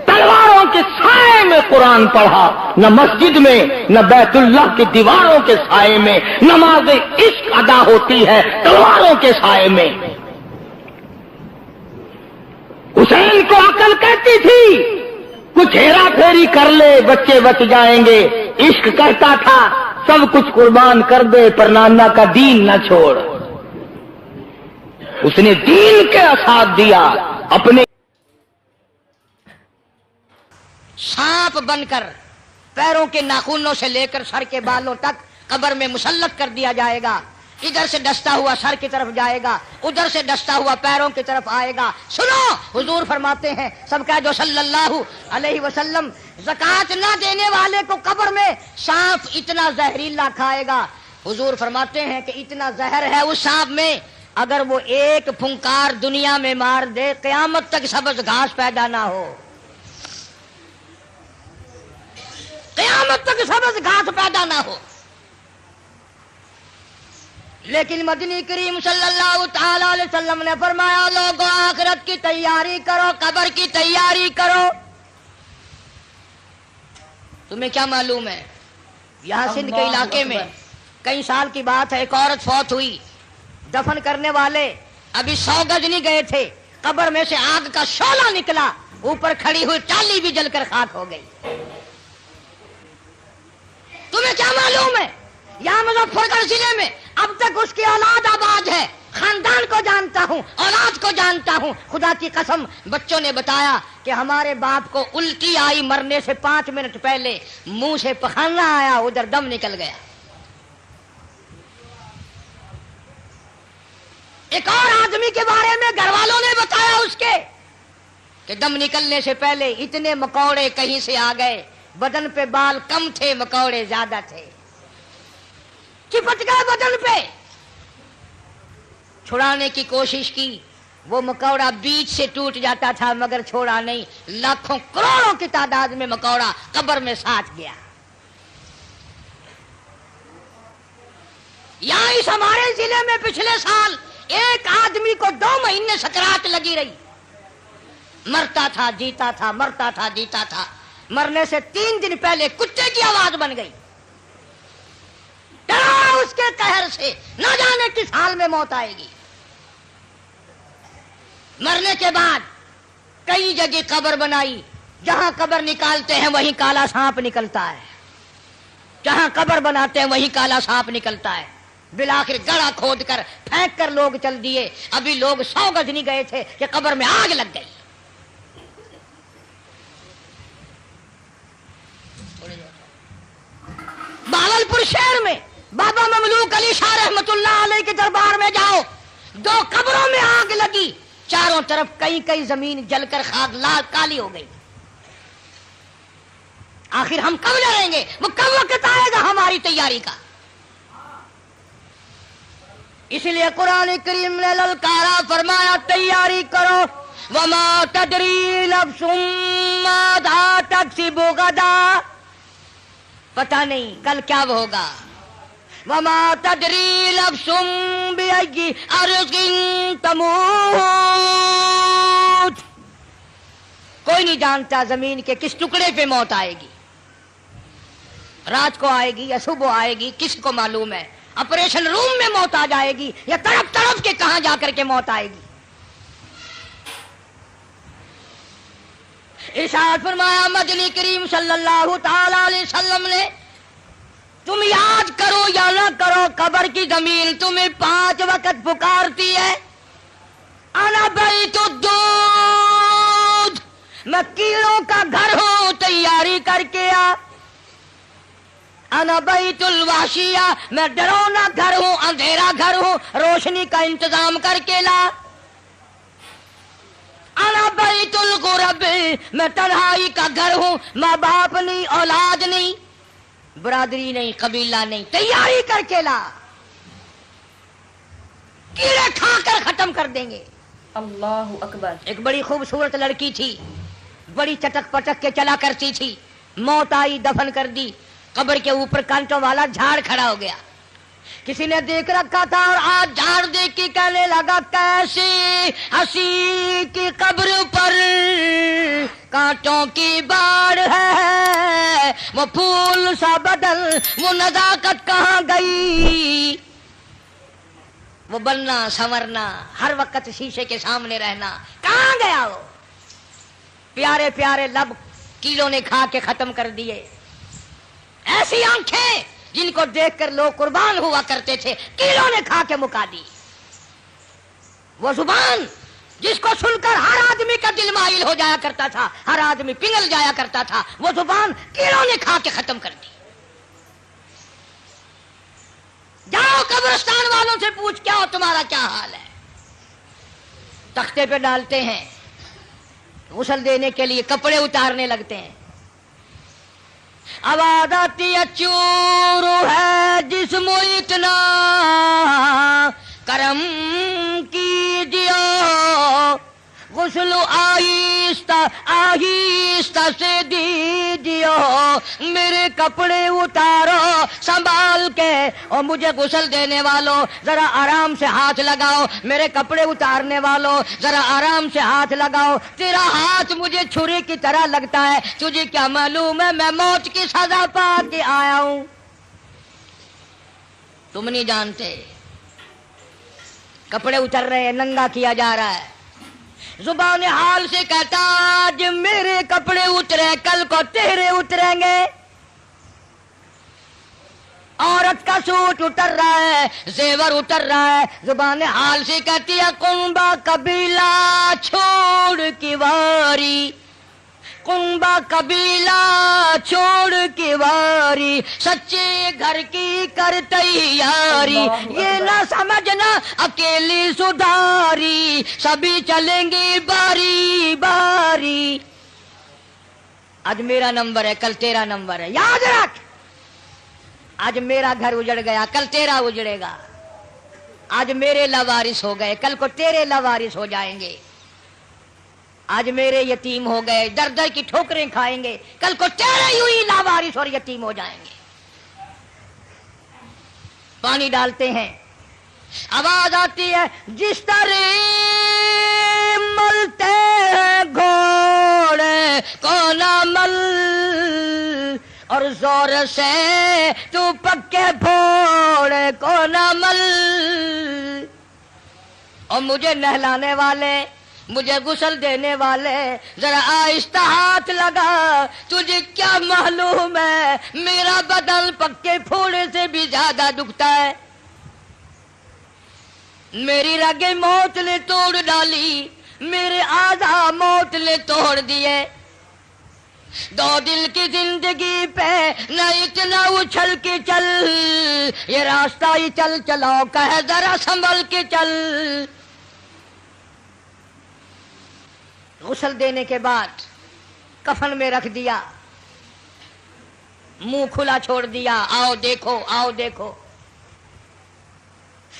تلواروں کے سائے میں قرآن پڑھا، نہ مسجد میں نہ بیت اللہ کی دیواروں کے سائے میں۔ نماز عشق ادا ہوتی ہے تلواروں کے سائے میں۔ حسین کو عقل کہتی تھی کچھ ہیرا پھیری کر لے بچے بچ جائیں گے، عشق کہتا تھا سب کچھ قربان کر دے پر نانا کا دین نہ چھوڑ۔ اس نے دین کے ساتھ دیا، اپنے سانپ بن کر پیروں کے ناخنوں سے لے کر سر کے بالوں تک قبر میں مسلط کر دیا جائے گا۔ ادھر سے ڈستا ہوا سر کی طرف جائے گا، ادھر سے ڈستا ہوا پیروں کی طرف آئے گا۔ سنو، حضور فرماتے ہیں، سب کہہ دو صلی اللہ علیہ وسلم، زکات نہ دینے والے کو قبر میں سانپ اتنا زہریلا کھائے گا۔ حضور فرماتے ہیں کہ اتنا زہر ہے اس سانپ میں، اگر وہ ایک پھنکار دنیا میں مار دے قیامت تک سبز گھاس پیدا نہ ہو، قیامت تک سبز گھاس پیدا نہ ہو۔ لیکن مدنی کریم صلی اللہ تعالی علیہ وسلم نے فرمایا، لوگوں آخرت کی تیاری کرو، قبر کی تیاری کرو۔ تمہیں کیا معلوم ہے، یہاں سندھ کے علاقے میں کئی سال کی بات ہے، ایک عورت فوت ہوئی، دفن کرنے والے ابھی 100 گز نہیں گئے تھے، قبر میں سے آگ کا شعلہ نکلا، اوپر کھڑی ہوئی ٹالی بھی جل کر خاک ہو گئی۔ تمہیں کیا معلوم ہے، یہاں مظفر گڑھ ضلع میں اب تک اس کی اولاد آباد ہے، خاندان کو جانتا ہوں، اولاد کو جانتا ہوں۔ خدا کی قسم، بچوں نے بتایا کہ ہمارے باپ کو الٹی آئی، مرنے سے 5 منٹ پہلے منہ سے پخانا آیا، ادھر دم نکل گیا۔ ایک اور آدمی کے بارے میں گھر والوں نے بتایا اس کے کہ دم نکلنے سے پہلے اتنے مکوڑے کہیں سے آ گئے، بدن پہ بال کم تھے، مکوڑے زیادہ تھے، چپٹ گئے بدن پہ۔ چھڑانے کی کوشش کی، وہ مکوڑا بیچ سے ٹوٹ جاتا تھا مگر چھوڑا نہیں، لاکھوں کروڑوں کی تعداد میں مکوڑا قبر میں ساتھ گیا۔ یہاں اس ہمارے ضلع میں پچھلے سال ایک آدمی کو 2 مہینے سکرات لگی رہی، مرتا تھا جیتا تھا، مرتا تھا جیتا تھا۔ مرنے سے 3 دن پہلے کتے کی آواز بن گئی، ڈرا اس کے قہر سے، نہ جانے کس حال میں موت آئے گی۔ مرنے کے بعد کئی جگہ قبر بنائی، جہاں قبر نکالتے ہیں وہیں کالا سانپ نکلتا ہے، جہاں قبر بناتے ہیں وہیں کالا سانپ نکلتا ہے۔ بالآخر گڑھا کھود کر پھینک کر لوگ چل دیے، ابھی لوگ 100 گز نہیں گئے تھے کہ قبر میں آگ لگ گئی۔ بہاولپور شہر میں بابا مملوک علی شاہ رحمت اللہ علیہ کے دربار میں جاؤ، 2 قبروں میں آگ لگی، چاروں طرف کئی زمین جل کر خاک لال کالی ہو گئی۔ آخر ہم کب لڑیں گے، وہ کب وقت آئے گا ہماری تیاری کا؟ اس لیے قرآن کریم نے للکارا، فرمایا تیاری کرو۔ وما تدری نفس ماذا تکسب غدا، پتہ نہیں کل کیا ہوگا۔ وما تدری نفس بأی ارض تموت، کوئی نہیں جانتا زمین کے کس ٹکڑے پہ موت آئے گی، رات کو آئے گی یا صبح آئے گی، کس کو معلوم ہے؟ آپریشن روم میں موت آ جائے گی یا تڑپ تڑپ کے کہاں جا کر کے موت آئے گی۔ ارشاد فرمایا مدنی کریم صلی اللہ تعالی علیہ وسلم نے، تم یاد کرو یا نہ کرو، قبر کی زمین تمہیں 5 وقت پکارتی ہے۔ انا بیت الدود، میں کیڑوں کا گھر ہوں تیاری کر کے آ، انا بیت الوحشیہ میں ڈرونا گھر ہوں، اندھیرا گھر ہوں، روشنی کا انتظام کر کے لا، انا بیت الغرب میں تنہائی کا گھر ہوں، ماں باپ نہیں، اولاد نہیں، برادری نہیں، قبیلہ نہیں، تیاری کر کے لا، کیڑے کھا کر ختم کر دیں گے۔ اللہ اکبر۔ ایک بڑی خوبصورت لڑکی تھی، بڑی چٹک پٹک کے چلا کرتی تھی، موت آئی دفن کر دی، قبر کے اوپر کانٹوں والا جھاڑ کھڑا ہو گیا، کسی نے دیکھ رکھا تھا اور آج جھاڑ دیکھ کے کہنے لگا کیسی ہنسی کی قبر پر کانٹوں کی باڑ ہے، وہ پھول سا بدل وہ نزاکت کہاں گئی، وہ بننا سنورنا ہر وقت شیشے کے سامنے رہنا کہاں گیا، وہ پیارے پیارے لب کیڑوں نے کھا کے ختم کر دیے، ایسی آنکھیں جن کو دیکھ کر لوگ قربان ہوا کرتے تھے کیڑوں نے کھا کے مکا دی، وہ زبان جس کو سن کر ہر آدمی کا دل مائل ہو جایا کرتا تھا، ہر آدمی پگھل جایا کرتا تھا، وہ زبان کیڑوں نے کھا کے ختم کر دی۔ جاؤ قبرستان والوں سے پوچھ کیا ہو تمہارا کیا حال ہے، تختے پہ ڈالتے ہیں، غسل دینے کے لیے کپڑے اتارنے لگتے ہیں، آواز آتی ہے چور ہے جسم اتنا کرم کیجیے، غسل آہستہ آہستہ سے دیجیے، میرے کپڑے اتارو سنبھال کے، اور مجھے غسل دینے والوں ذرا آرام سے ہاتھ لگاؤ، میرے کپڑے اتارنے والوں ذرا آرام سے ہاتھ لگاؤ، تیرا ہاتھ مجھے چھری کی طرح لگتا ہے، تجھے کیا معلوم ہے میں موت کی سزا پا کے آیا ہوں، تم نہیں جانتے۔ کپڑے اتر رہے ہیں، ننگا کیا جا رہا ہے، زبان حال سے کہتا آج میرے کپڑے اترے کل کو تیرے اتریں گے، عورت کا سوٹ اتر رہا ہے، زیور اتر رہا ہے، زبان حال سے کہتی ہے کنبا قبیلہ چھوڑ کی واری، کنبا قبیلہ چھوڑ کی واری، سچے گھر کی کر تیاری، یہ نہ سمجھنا اکیلی سدھاری، سبھی چلیں گے باری باری، آج میرا نمبر ہے کل تیرا نمبر ہے، یاد رکھ، آج میرا گھر اجڑ گیا کل تیرا اجڑے گا، آج میرے لاوارث ہو گئے کل کو تیرے لاوارث ہو جائیں گے، آج میرے یتیم ہو گئے در در کی ٹھوکریں کھائیں گے کل کو تیرے یوں ہی لاوارث اور یتیم ہو جائیں گے۔ پانی ڈالتے ہیں، آواز آتی ہے جس طرح ملتے ہیں گھوڑے کو نہ مل، اور زور سے تو پکے پھوڑے کو نہ مل، اور مجھے نہلانے والے مجھے غسل دینے والے ذرا آہستہ ہاتھ لگا، تجھے کیا معلوم ہے میرا بدن پکے پھوڑے سے بھی زیادہ دکھتا ہے، میری رگیں موت نے توڑ ڈالی، میرے اعضاء موت نے توڑ دیے، دو دل کی زندگی پہ نہ اتنا اچھل کے چل، یہ راستہ ہی چل چلاؤ کہے ذرا سنبھل کے چل۔ غسل دینے کے بعد کفن میں رکھ دیا، منہ کھلا چھوڑ دیا، آؤ دیکھو آؤ دیکھو،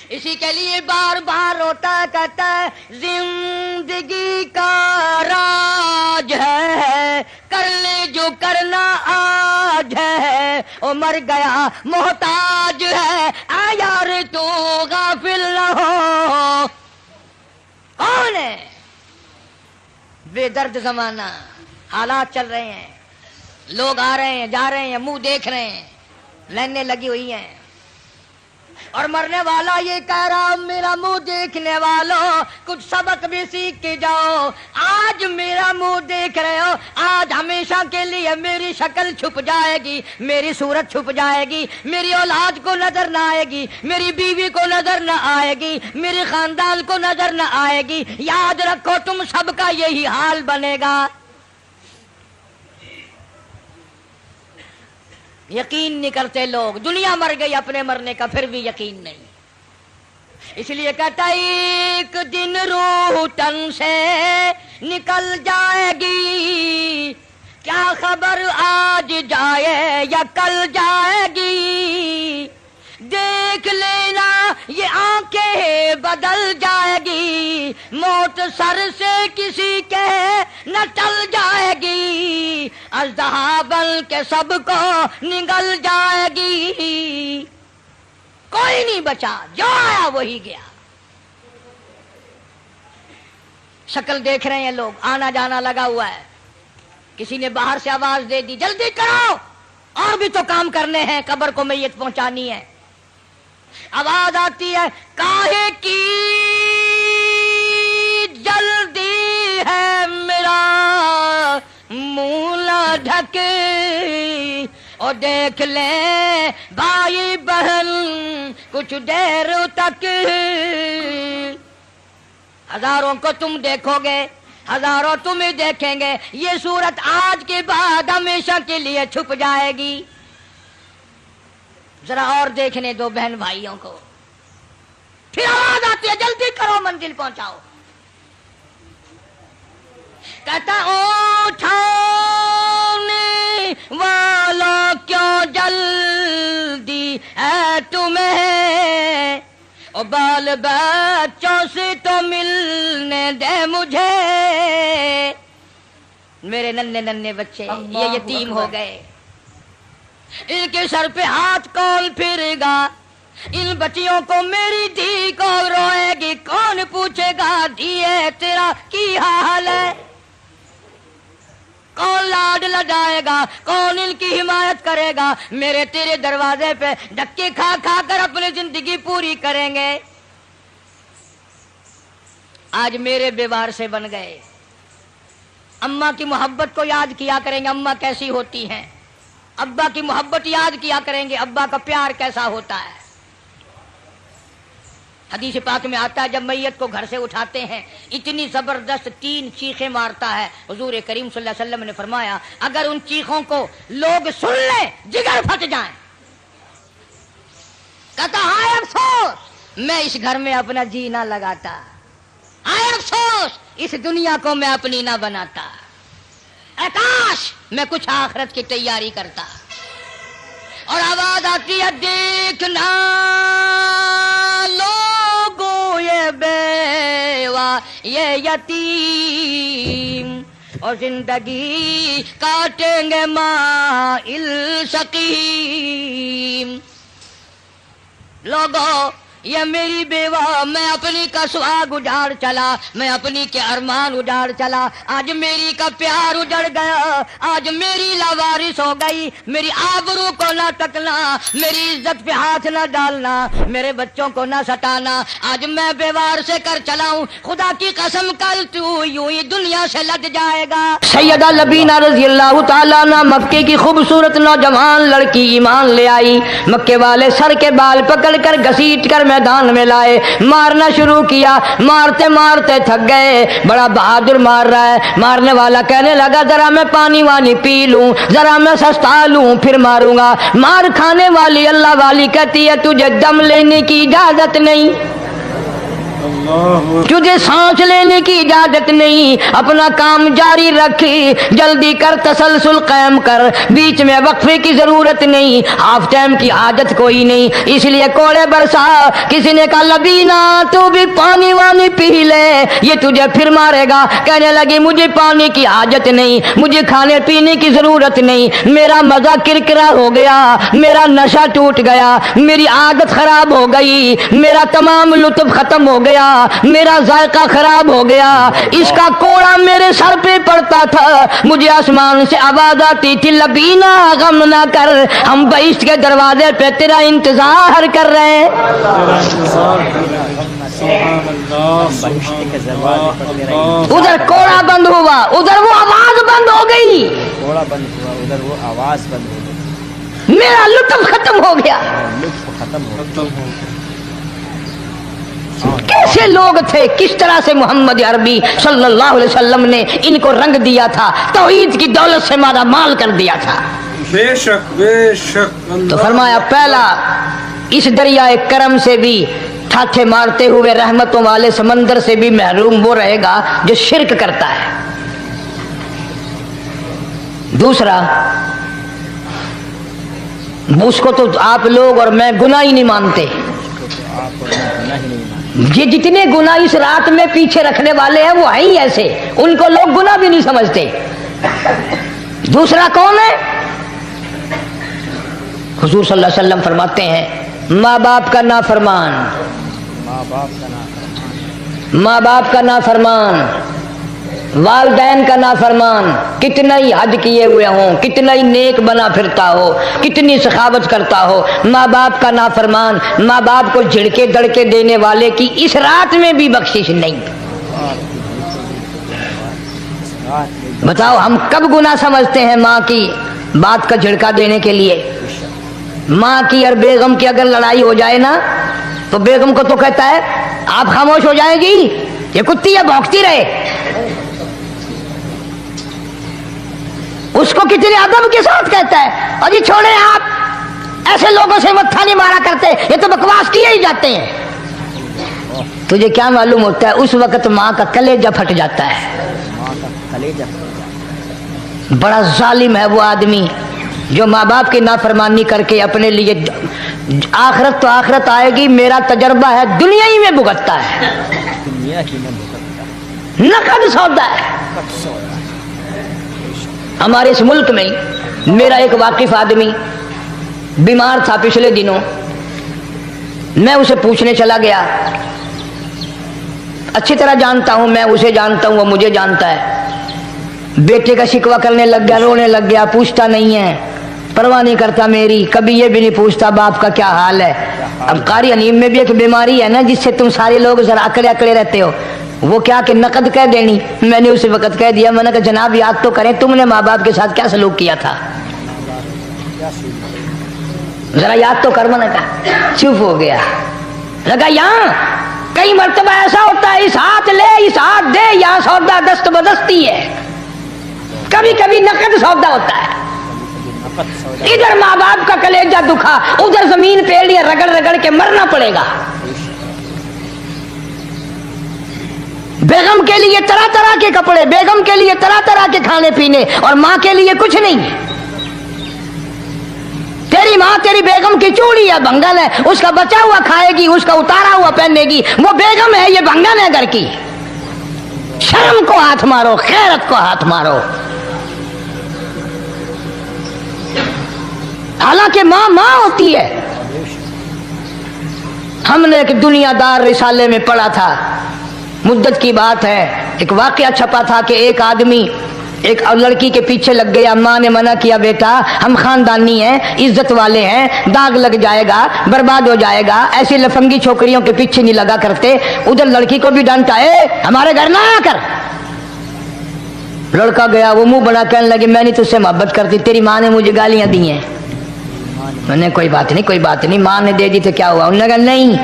اسی کے لیے بار بار روتا ہے، کہتا ہے زندگی کا راج ہے، کر لے جو کرنا آج ہے، او مر گیا محتاج ہے، آ یار تو غافل نہ ہو، کون ہے؟ بے درد زمانہ، حالات چل رہے ہیں، لوگ آ رہے ہیں جا رہے ہیں، منہ دیکھ رہے ہیں، لائنیں لگی ہوئی ہیں، اور مرنے والا یہ کہہ رہا میرا منہ دیکھنے والوں کچھ سبق بھی سیکھ کے جاؤ، آج میرا منہ دیکھ رہے ہو، آج ہمیشہ کے لیے میری شکل چھپ جائے گی، میری صورت چھپ جائے گی، میری اولاد کو نظر نہ آئے گی، میری بیوی کو نظر نہ آئے گی، میرے خاندان کو نظر نہ آئے گی، یاد رکھو تم سب کا یہی حال بنے گا، یقین نہیں کرتے لوگ. دنیا مر گئی اپنے مرنے کا پھر بھی یقین نہیں. اس لیے کہتا ایک دن روح تن سے نکل جائے گی, کیا خبر آج جائے یا کل جائے گی, دیکھ لینا یہ آنکھیں بدل جائے گی, موت سر سے کسی کے نہ ٹل جائے گی, اژدہا بن کے سب کو نگل جائے گی. کوئی نہیں بچا, جو آیا وہی گیا. شکل دیکھ رہے ہیں لوگ, آنا جانا لگا ہوا ہے. کسی نے باہر سے آواز دے دی جلدی کرو, اور بھی تو کام کرنے ہیں, قبر کو میت پہنچانی ہے. آواز آتی ہے کاہے کی جلدی ہے میرا منہ نہ ڈھکے, اور دیکھ لیں بھائی بہن کچھ دیر تک. ہزاروں کو تم دیکھو گے, ہزاروں تمہیں دیکھیں گے, یہ صورت آج کے بعد ہمیشہ کے لیے چھپ جائے گی. ذرا اور دیکھنے دو بہن بھائیوں کو. پھر آواز آتی ہے جلدی کرو منزل پہنچاؤ. کہتا اٹھانے والوں کیوں جلدی ہے تمہیں, اور بال بچوں سے تو ملنے دے مجھے. میرے ننھے ننھے بچے یہ یتیم ہو گئے, ان کے سر پہ ہاتھ کون پھرے گا؟ ان بچیوں کو میری دھی کو روئے گی, کون پوچھے گا دھیے تیرا کی حال ہے؟ کون لاڈ لڈائے گا؟ کون ان کی حمایت کرے گا؟ میرے تیرے دروازے پہ دھکے کھا کھا کر اپنی زندگی پوری کریں گے. آج میرے بیوار سے بن گئے. اماں کی محبت کو یاد کیا کریں گے, اماں کیسی ہوتی ہیں. ابا کی محبت یاد کیا کریں گے, ابا کا پیار کیسا ہوتا ہے. حدیث پاک میں آتا ہے جب میت کو گھر سے اٹھاتے ہیں اتنی زبردست 3 چیخیں مارتا ہے. حضور کریم صلی اللہ علیہ وسلم نے فرمایا اگر ان چیخوں کو لوگ سن لیں جگر پھٹ جائیں. کہتا ہائے افسوس میں اس گھر میں اپنا جی نہ لگاتا, ہائے افسوس اس دنیا کو میں اپنی نہ بناتا, اے کاش میں کچھ آخرت کی تیاری کرتا. اور آواز آتی ہے دیکھنا لوگوں یہ بیوہ یہ یتیم, اور زندگی کاٹیں گے مائل سقیم. لوگوں یہ میری بیوہ, میں اپنی کا سہاگ اجاڑ چلا, میں اپنی کے ارمان اجاڑ چلا, آج میری کا پیار اجڑ گیا, آج میری لاوارث ہو گئی. میری آبرو کو نہ تکنا, میری عزت پہ ہاتھ نہ ڈالنا, میرے بچوں کو نہ سٹانا. آج میں بیوار سے کر چلا ہوں, خدا کی قسم کل تو یوں ہی دنیا سے لٹ جائے گا. سیدہ لبینہ رضی اللہ تعالیٰ عنہ مکے کی خوبصورت نوجوان لڑکی ایمان لے آئی. مکے والے سر کے بال پکڑ کر گھسیٹ کر میدان میں لائے, مارنا شروع کیا. مارتے مارتے تھک گئے, بڑا بہادر مار رہا ہے. مارنے والا کہنے لگا ذرا میں پانی وانی پی لوں, ذرا میں سستا لوں پھر ماروں گا. مار کھانے والی اللہ والی کہتی ہے تجھے دم لینے کی اجازت نہیں, تجھے سانس لینے کی اجازت نہیں. اپنا کام جاری رکھ, جلدی کر, تسلسل قائم کر, بیچ میں وقفے کی ضرورت نہیں, ہاف ٹائم کی عادت کوئی نہیں. اس لیے کوڑے برسا. کسی نے کہا لبینہ تو بھی پانی وانی پی لے, یہ تجھے پھر مارے گا. کہنے لگی مجھے پانی کی حاجت نہیں, مجھے کھانے پینے کی ضرورت نہیں, میرا مزہ کرکرا ہو گیا, میرا نشہ ٹوٹ گیا, میری عادت خراب ہو گئی, میرا تمام لطف ختم ہو گیا, میرا ذائقہ خراب ہو گیا. اس کا کوڑا میرے سر پہ پڑتا تھا, مجھے آسمان سے آواز آتی تھی لبینہ غم نہ کر, ہم بہشت کے دروازے پہ تیرا انتظار کر رہے ہیں. ادھر کوڑا بند ہوا, ادھر وہ آواز بند ہو گئی, کوڑا بند ہوا, ادھر وہ آواز بند ہو گئی, میرا لطف ختم ہو گیا. لطف ختم ہو گیا. کیسے لوگ تھے, کس طرح سے محمد عربی صلی اللہ علیہ وسلم نے ان کو رنگ دیا تھا, توحید کی دولت سے مالا مال کر دیا تھا. بے شک تو فرمایا پہلا اس دریائے کرم سے بھی ٹھاٹھے مارتے ہوئے رحمتوں والے سمندر سے بھی محروم وہ رہے گا جو شرک کرتا ہے. دوسرا اس کو تو آپ لوگ اور میں گناہ ہی نہیں مانتے. یہ جتنے گناہ اس رات میں پیچھے رکھنے والے ہیں وہ ہیں ہی ایسے, ان کو لوگ گناہ بھی نہیں سمجھتے. دوسرا کون ہے؟ حضور صلی اللہ علیہ وسلم فرماتے ہیں ماں باپ کا نافرمان, ماں باپ کا نافرمان, والدین کا نافرمان, کتنا ہی حج کیے ہوئے ہوں, کتنا ہی نیک بنا پھرتا ہو, کتنی سخاوت کرتا ہو, ماں باپ کا نافرمان, ماں باپ کو جھڑکے دڑکے دینے والے کی اس رات میں بھی بخشش نہیں. بتاؤ ہم کب گناہ سمجھتے ہیں ماں کی بات کا جھڑکا دینے کے لیے؟ ماں کی اور بیگم کی اگر لڑائی ہو جائے نا تو بیگم کو تو کہتا ہے آپ خاموش ہو جائیں گی, یہ کتی ہے بھونکتی رہے. اس کو کتنے ادب کے ساتھ کہتا ہے اور یہ چھوڑے آپ ایسے لوگوں سے متھا نہیں مارا کرتے, یہ تو بکواس کیے ہی جاتے ہیں. تجھے کیا معلوم ہوتا ہے اس وقت ماں کا کلیجہ پھٹ جاتا ہے. بڑا ظالم ہے وہ آدمی جو ماں باپ کی نافرمانی کر کے اپنے لیے آخرت تو آخرت آئے گی, میرا تجربہ ہے دنیا ہی میں بھگتتا ہے. نقد سودا ہے. ہمارے اس ملک میں میرا ایک واقف آدمی بیمار تھا پچھلے دنوں, میں اسے پوچھنے چلا گیا. اچھی طرح جانتا ہوں, میں اسے جانتا ہوں, وہ مجھے جانتا ہے. بیٹے کا شکوہ کرنے لگ گیا, رونے لگ گیا, پوچھتا نہیں ہے, پرواہ نہیں کرتا میری, کبھی یہ بھی نہیں پوچھتا باپ کا کیا حال ہے. اب قاری حنیم میں بھی ایک بیماری ہے نا جس سے تم سارے لوگ ذرا اکڑے اکڑے رہتے ہو, وہ کیا کہ نقد کہہ دینی. میں نے اسی وقت کہہ دیا, میں نے کہا جناب یاد تو کریں تم نے ماں باپ کے ساتھ کیا سلوک کیا تھا, ذرا یاد تو کر. میں نے کہا چپ ہو گیا. لگا یہاں کئی مرتبہ ایسا ہوتا ہے اس ہاتھ لے اس ہاتھ دے, یہاں سودا دست بدستی ہے. کبھی کبھی نقد سودا ہوتا ہے. ادھر ماں باپ کا کلیجہ دکھا, ادھر زمین پہ لیے رگڑ رگڑ کے مرنا پڑے گا. بیگم کے لیے طرح طرح کے کپڑے, بیگم کے لیے طرح طرح کے کھانے پینے, اور ماں کے لیے کچھ نہیں. تیری ماں تیری بیگم کی چوڑی ہے, بنگن ہے, اس کا بچا ہوا کھائے گی, اس کا اتارا ہوا پہنے گی. وہ بیگم ہے, یہ بنگن ہے گھر کی. شرم کو ہاتھ مارو, خیرت کو ہاتھ مارو. حالانکہ ماں ماں ہوتی ہے. ہم نے ایک دنیا دار رسالے میں پڑھا تھا, مدت کی بات ہے, ایک واقعہ چھپا تھا کہ ایک آدمی ایک لڑکی کے پیچھے لگ گیا. ماں نے منع کیا, بیٹا ہم خاندانی ہیں, عزت والے ہیں, داغ لگ جائے گا, برباد ہو جائے گا, ایسی لفنگی چھوکریوں کے پیچھے نہیں لگا کرتے. ادھر لڑکی کو بھی ڈانٹا, اے ہمارے گھر نہ آیا کر. لڑکا گیا, وہ منہ بنا کہنے لگے میں نہیں تجھ سے محبت کرتی, تیری ماں نے مجھے گالیاں دی ہیں. میں نے کوئی بات نہیں کوئی بات نہیں, ماں نے دے دی تو کیا ہوا. انہوں نے کہا نہیں,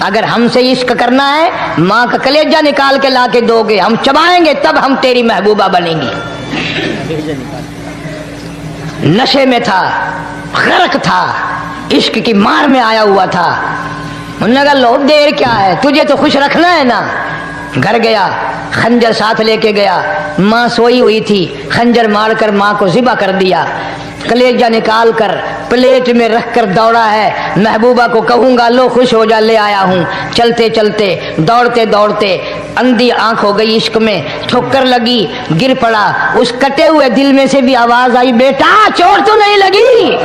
اگر ہم سے عشق کرنا ہے ماں کا کلیجہ نکال کے لا کے دو گے, ہم چبائیں گے, تب ہم تیری محبوبہ بنیں گی. نشے میں تھا, غرق تھا, عشق کی مار میں آیا ہوا تھا. انہوں نے کہا لو دیر کیا ہے, تجھے تو خوش رکھنا ہے نا. گھر گیا, خنجر ساتھ لے کے گیا. ماں سوئی ہوئی تھی, خنجر مار کر ماں کو ذبح کر دیا. کلیجہ نکال کر پلیٹ میں رکھ کر دوڑا ہے, محبوبہ کو کہوں گا لو خوش ہو جا, لے آیا ہوں. چلتے چلتے دوڑتے دوڑتے اندھی آنکھ ہو گئی عشق میں, ٹھوکر لگی, گر پڑا. اس کٹے ہوئے دل میں سے بھی آواز آئی, بیٹا چوٹ تو نہیں لگی.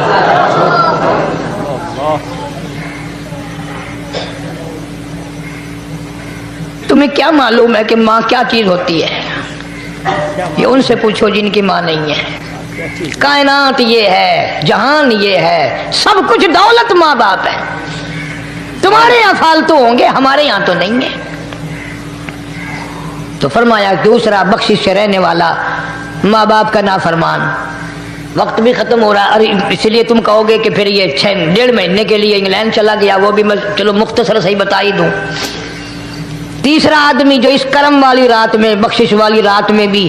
تمہیں کیا معلوم ہے کہ ماں کیا چیز ہوتی ہے؟ یہ ان سے پوچھو جن کی ماں نہیں ہے. کائنات یہ ہے, جہان یہ ہے, سب کچھ دولت ماں باپ ہے. تمہارے یہاں فالتو ہوں گے, ہمارے یہاں تو نہیں ہے. تو فرمایا دوسرا بخشش سے رہنے والا ماں باپ کا نافرمان. وقت بھی ختم ہو رہا ہے, اور اس لیے تم کہو گے کہ پھر یہ 1.5 مہینے کے لیے انگلینڈ چلا گیا, وہ بھی میں چلو مختصر صحیح بتا ہی دوں. تیسرا آدمی جو اس کرم والی رات میں, بخشش والی رات میں بھی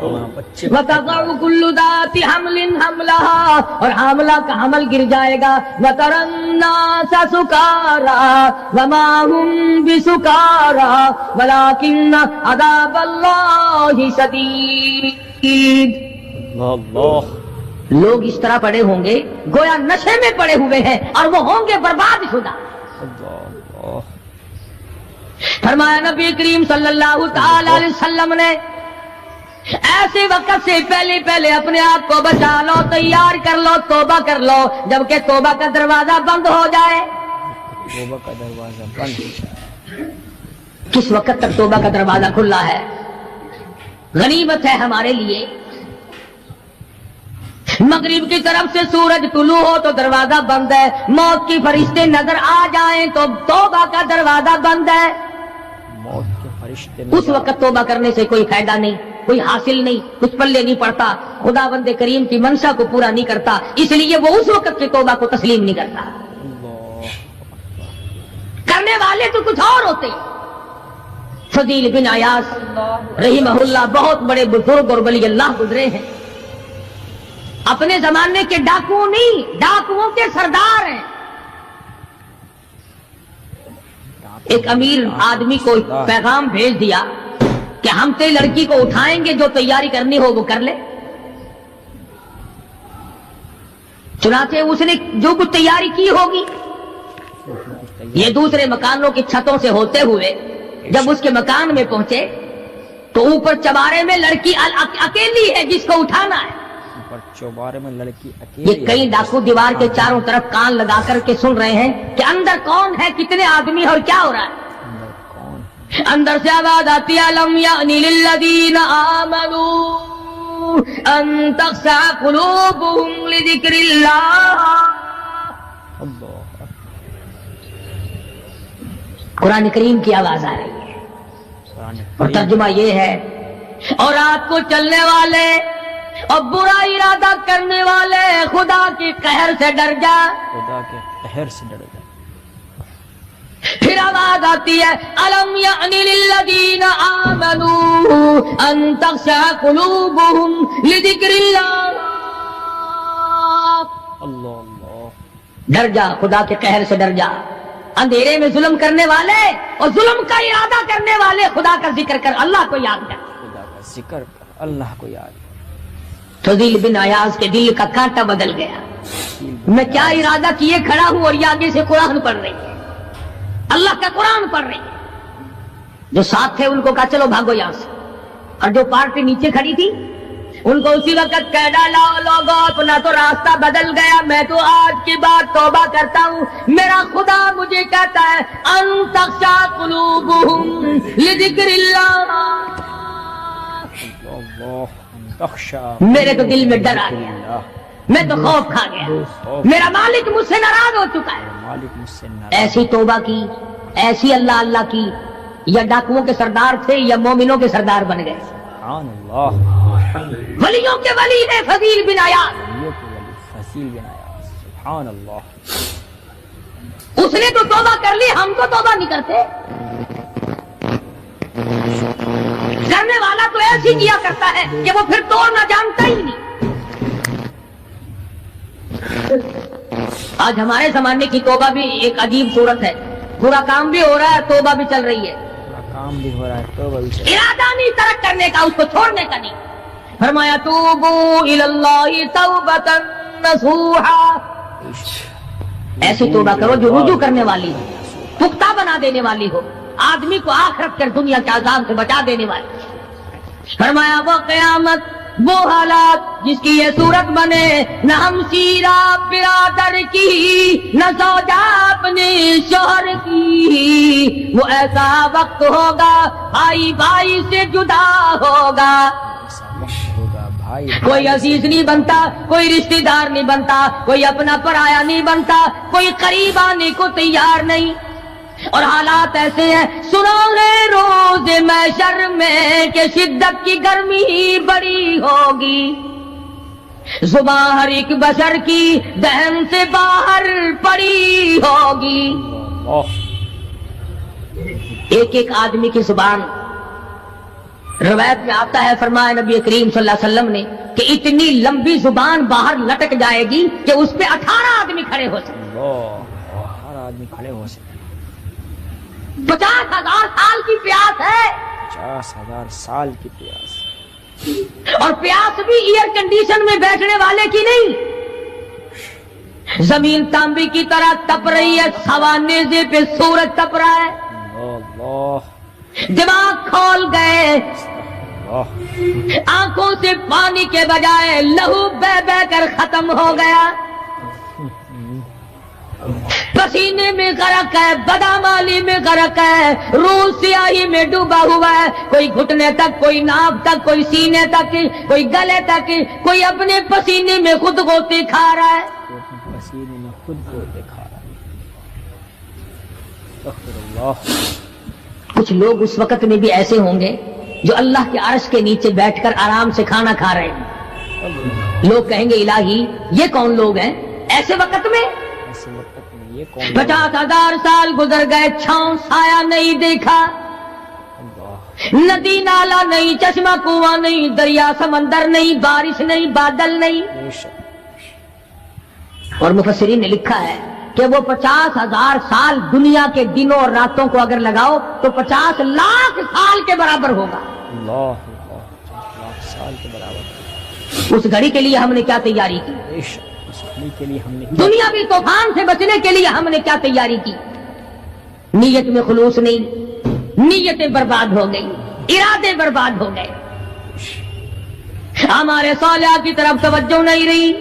بچے وَتَضَعُ كُلُّ ذَاتِ حَمْلٍ حَمْلَهَا اور حاملہ کا حمل گر جائے گا. وَتَرَى النَّاسَ سُكَارَىٰ وَمَا هُمْ بِسُكَارَىٰ وَلَٰكِنَّ عَذَابَ اللَّهِ شَدِيدٌ. اللہ لوگ اس طرح پڑے ہوں گے گویا نشے میں پڑے ہوئے ہیں اور وہ ہوں گے برباد شدہ. اللہ فرمایا نبی کریم صلی اللہ تعالی علیہ وسلم نے ایسے وقت سے پہلے اپنے آپ کو بچا لو, تیار کر لو, توبہ کر لو. جبکہ توبہ کا دروازہ بند ہو جائے, توبہ کا دروازہ بند ہو جائے. کس وقت تک توبہ کا دروازہ کھلا ہے؟ غنیمت ہے ہمارے لیے. مغرب کی طرف سے سورج طلوع ہو تو دروازہ بند ہے, موت کی فرشتے نظر آ جائیں تو توبہ کا دروازہ بند ہے. موت کے فرشتے اس وقت توبہ کرنے سے کوئی فائدہ نہیں, کوئی حاصل نہیں, کچھ پلے نہیں پڑتا, خدا بند کریم کی منشا کو پورا نہیں کرتا, اس لیے وہ اس وقت کی توبہ کو تسلیم نہیں کرتا. کرنے والے تو کچھ اور ہوتے. فضیل بن عیاض رحمہ اللہ بہت بڑے بزرگ اور ولی اللہ گزرے ہیں. اپنے زمانے کے ڈاکو نہیں, ڈاکوؤں کے سردار ہیں. ایک امیر آدمی کو پیغام بھیج دیا کہ ہم تیری لڑکی کو اٹھائیں گے, جو تیاری کرنی ہو وہ کر لے. چنانچہ اس نے جو کچھ تیاری کی ہوگی, یہ دوسرے مکانوں کی چھتوں سے ہوتے ہوئے جب اس کے مکان میں پہنچے تو اوپر چوارے میں لڑکی اکیلی ہے جس کو اٹھانا ہے. چوبارے میں لڑکی اکیلی. یہ کئی ڈاکو دیوار کے چاروں طرف کان لگا کر کے سن رہے ہیں کہ اندر کون ہے, کتنے آدمی اور کیا ہو رہا ہے. اندر سے آواز آتی ہے لم یعنی للذین آمنوا ان تخشع قلوبهم لذکر اللہ. قرآن کریم کی آواز آ رہی ہے اور ترجمہ یہ ہے, اور رات کو چلنے والے اور برا ارادہ کرنے والے خدا کی قہر سے ڈر جا, خدا کے قہر سے ڈر جا. پھر آواز آتی ہے الم یعنی للذین آمنوا ان تخشع قلوبهم لذکر اللہ. اللہ ڈر جا, خدا کے قہر سے ڈر جا. اندھیرے میں ظلم کرنے والے اور ظلم کا ارادہ کرنے والے خدا کا ذکر کر, اللہ کو یاد کر. خدا کا ذکر کر, اللہ کو یاد. فضیل بن عیاض کے دل کا کانٹا بدل گیا. میں کیا ارادہ کیے کھڑا ہوں اور یہ آگے سے قرآن پڑھ رہی ہے, اللہ کا قرآن پڑھ رہی ہے. جو ساتھ تھے ان کو کہا چلو بھاگو یہاں سے, اور جو پارٹی نیچے کھڑی تھی ان کو اسی وقت کہہ ڈالا لوگوں اپنا تو راستہ بدل گیا, میں تو آج کی بات توبہ کرتا ہوں. میرا خدا مجھے کہتا ہے ان تخشع قلوبهم لذکر اللہ. میرے تو دل میں ڈر آ گیا, میں تو خوف کھا گیا, میرا مالک مجھ سے ناراض ہو چکا ہے. ایسی توبہ کی, ایسی اللہ اللہ کی, یا ڈاکوؤں کے سردار تھے یا مومنوں کے سردار بن گئے. سبحان اللہ. ولیوں کے ولی ہے فضیل بن عیاض. فضیل بن عیاض, سبحان اللہ. اس نے تو توبہ کر لی, ہم تو توبہ نہیں کرتے. کرنے والا تو ایسی کیا کرتا ہے کہ وہ پھر توڑنا جانتا ہی نہیں. آج ہمارے زمانے کی توبہ بھی ایک عجیب صورت ہے. برا کام بھی ہو رہا ہے, توبہ بھی چل رہی ہے. کام بھی ہو رہا ہے, توبہ بھی چل رہا ہے. ارادہ نہیں ترک کرنے کا, اس کو چھوڑنے کا نہیں. فرمایا توبوا الی اللہ توبۃ نصوحا. ایسی توبہ کرو جو رجوع کرنے والی ہو, پختہ بنا دینے والی ہو, آدمی کو آخرت کر دنیا کے عذاب سے بچا دینے والی. فرمایا وہ قیامت, وہ حالات جس کی یہ صورت بنے, نہ ہم شیرہ برادر کی, نہ زوجہ اپنے شوہر کی. وہ ایسا وقت ہوگا بھائی بھائی سے جدا ہوگا. کوئی عزیز نہیں بنتا, کوئی رشتہ دار نہیں بنتا, کوئی اپنا پرایا نہیں بنتا, کوئی قریب آنے کو تیار نہیں. اور حالات ایسے ہیں, سنو گے روز محشر میں کہ شدت کی گرمی بڑی ہوگی, زبان ہر ایک بشر کی دہن سے باہر پڑی ہوگی. ایک ایک آدمی کی زبان روایت میں آتا ہے فرمایا نبی کریم صلی اللہ علیہ وسلم نے کہ اتنی لمبی زبان باہر لٹک جائے گی کہ اس پہ 18 آدمی کھڑے ہو سکتے، اللہ، ہر آدمی کھڑے ہو سکے۔ 50,000 سال کی پیاس ہے، 50,000 سال کی پیاس، اور پیاس بھی ایئر کنڈیشن میں بیٹھنے والے کی نہیں، زمین تانبی کی طرح تپ رہی ہے، سوا نیزے پہ سورج تپ رہا ہے، اللہ دماغ کھول گئے، اللہ، آنکھوں سے پانی کے بجائے لہو بہ بہ کر ختم ہو گیا، پسینے میں غرق ہے، بدامالی میں غرق ہے، روح سیاہی میں ڈوبا ہوا ہے، کوئی گھٹنے تک، کوئی ناف تک، کوئی سینے تک، کوئی گلے تک، کوئی اپنے پسینے میں خود غوطے کھا رہا ہے۔ پسینے میں خود کو دکھا رہا ہے۔ استغفر اللہ۔ کچھ لوگ اس وقت میں بھی ایسے ہوں گے جو اللہ کے عرش کے نیچے بیٹھ کر آرام سے کھانا کھا رہے ہیں، لوگ کہیں گے الہی یہ کون لوگ ہیں ایسے وقت میں؟ ایسے وقت میں یہ کون؟ 50,000 سال گزر گئے، چھاؤں سایہ نہیں دیکھا، ندی نالا نہیں، چشمہ کنواں نہیں، دریا سمندر نہیں، بارش نہیں، بادل نہیں۔ بے شک۔ اور مفسرین نے لکھا ہے کہ وہ 50,000 سال دنیا کے دنوں اور راتوں کو اگر لگاؤ تو 50 لاکھ سال کے برابر ہوگا۔ اللہ، 50 لاکھ سال کے برابر۔ اس گھڑی کے لیے ہم نے کیا تیاری کی؟ بے شک، اس گھڑی کے لیے ہم نے دنیاوی طوفان سے بچنے کے لیے ہم نے کیا تیاری کی؟ نیت میں خلوص نہیں، نیتیں برباد ہو گئی، ارادے برباد ہو گئے، ہمارے صالحہ کی طرف توجہ نہیں رہی۔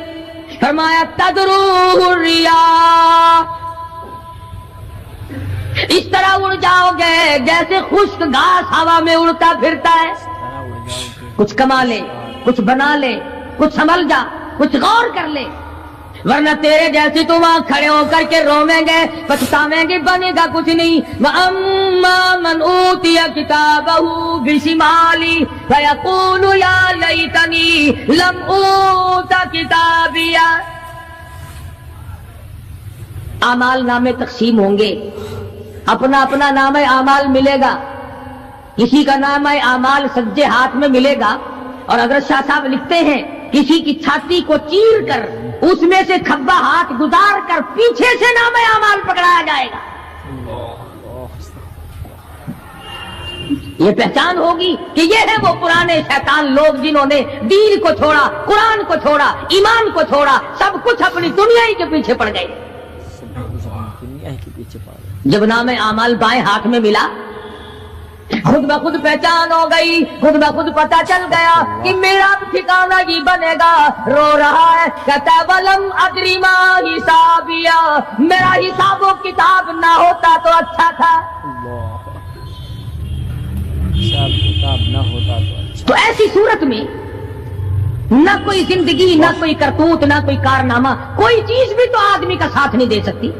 فرمایا تدروہ الریاح، اس طرح اڑ جاؤ گے جیسے خشک گھاس ہوا میں اڑتا پھرتا ہے۔ کچھ کما لے، کچھ بنا لے، کچھ سنبھل جا، کچھ غور کر لے، ورنہ تیرے جیسے تو وہاں کھڑے ہو کر کے رویں گے، پچھتاویں گے، بنے گا کچھ نہیں۔ وَأَمَّا مَنْ أُوتِيَ كِتَابَهُ بِشِمَالِهِ فَيَقُولُ يَا لَيْتَنِي لَمْ أُوتَ كِتَابِيَهْ۔ اعمال نامے تقسیم ہوں گے، اپنا اپنا نام اعمال ملے گا، کسی کا نام اعمال سجے ہاتھ میں ملے گا، اور حضرت شاہ صاحب لکھتے ہیں کسی کی چھاتی کو چیر کر اس میں سے کھبا ہاتھ گزار کر پیچھے سے نام اعمال پکڑایا جائے گا۔ یہ پہچان ہوگی کہ یہ ہے وہ پرانے شیطان لوگ جنہوں نے دین کو چھوڑا، قرآن کو چھوڑا، ایمان کو چھوڑا، سب کچھ اپنی دنیا ہی کے پیچھے پڑ گئے۔ دنیا کے پیچھے پڑ گئے۔ جب نام اعمال بائیں ہاتھ میں ملا، خود بخود پہچان ہو گئی، خود بخود پتہ چل گیا کہ میرا ٹھکانہ ہی بنے گا۔ رو رہا ہے، کہتا ہے وَلَمْ أَدْرِ مَا حِسَابِيَهْ، میرا حساب و کتاب نہ ہوتا تو اچھا تھا۔ اللہ، حساب کتاب نہ ہوتا تو اچھا۔ تو ایسی صورت میں نہ کوئی زندگی، نہ کوئی کرتوت، نہ کوئی کارنامہ، کوئی چیز بھی تو آدمی کا ساتھ نہیں دے سکتی۔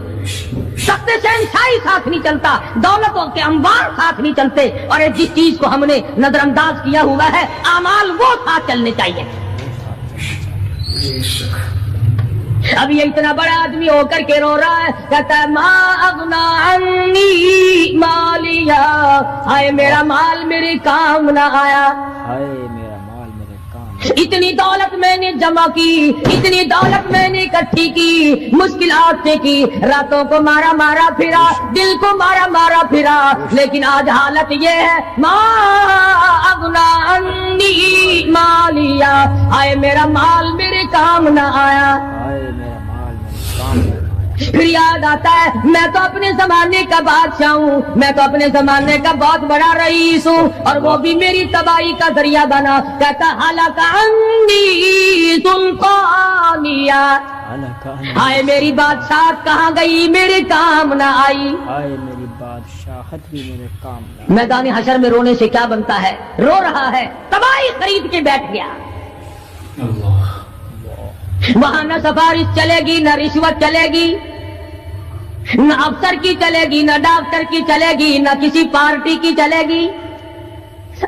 تخت شہنشاہی ساتھ نہیں چلتا، دولتوں کے انبار ساتھ نہیں چلتے، اور جس چیز کو ہم نے نظر انداز کیا ہوا ہے اعمال وہ ساتھ چلنے چاہیے۔ اب یہ اتنا بڑا آدمی ہو کر کے رو رہا ہے، کہتا ہے ما اغنا عنی مالیا، ہائے میرا مال میرے کام نہ آیا۔ ہائے میرا مال میرے کام۔ اتنی دولت میں نے جمع کی، اتنی دولت میں نے اکٹھی کی، مشکلات سے کی، راتوں کو مارا مارا پھرا، دل کو مارا مارا پھرا، لیکن آج حالت یہ ہے ما اغنا عنی مالیا، ہائے میرا مال میرے کام نہ آیا۔ ہائے میرا مال میرے کام نہ آیا۔ پھر یاد آتا ہے میں تو اپنے زمانے کا بادشاہ ہوں، میں تو اپنے زمانے کا بہت بڑا رئیس ہوں، اور وہ بھی میری تباہی کا ذریعہ بنا۔ کہتا ہلاک عنی سلطانیہ، ہائے میری بادشاہت کہاں گئی، میرے کام نہ آئی۔ ہائے میری بادشاہت بھی میرے کام نہ آئی۔ میدان حشر میں رونے سے کیا بنتا ہے؟ رو رہا ہے، تباہی خرید کے بیٹھ گیا۔ وہاں نہ سفارش چلے گی، نہ رشوت چلے گی، نہ افسر کی چلے گی، نہ ڈاکٹر کی چلے گی، نہ کسی پارٹی کی چلے گی،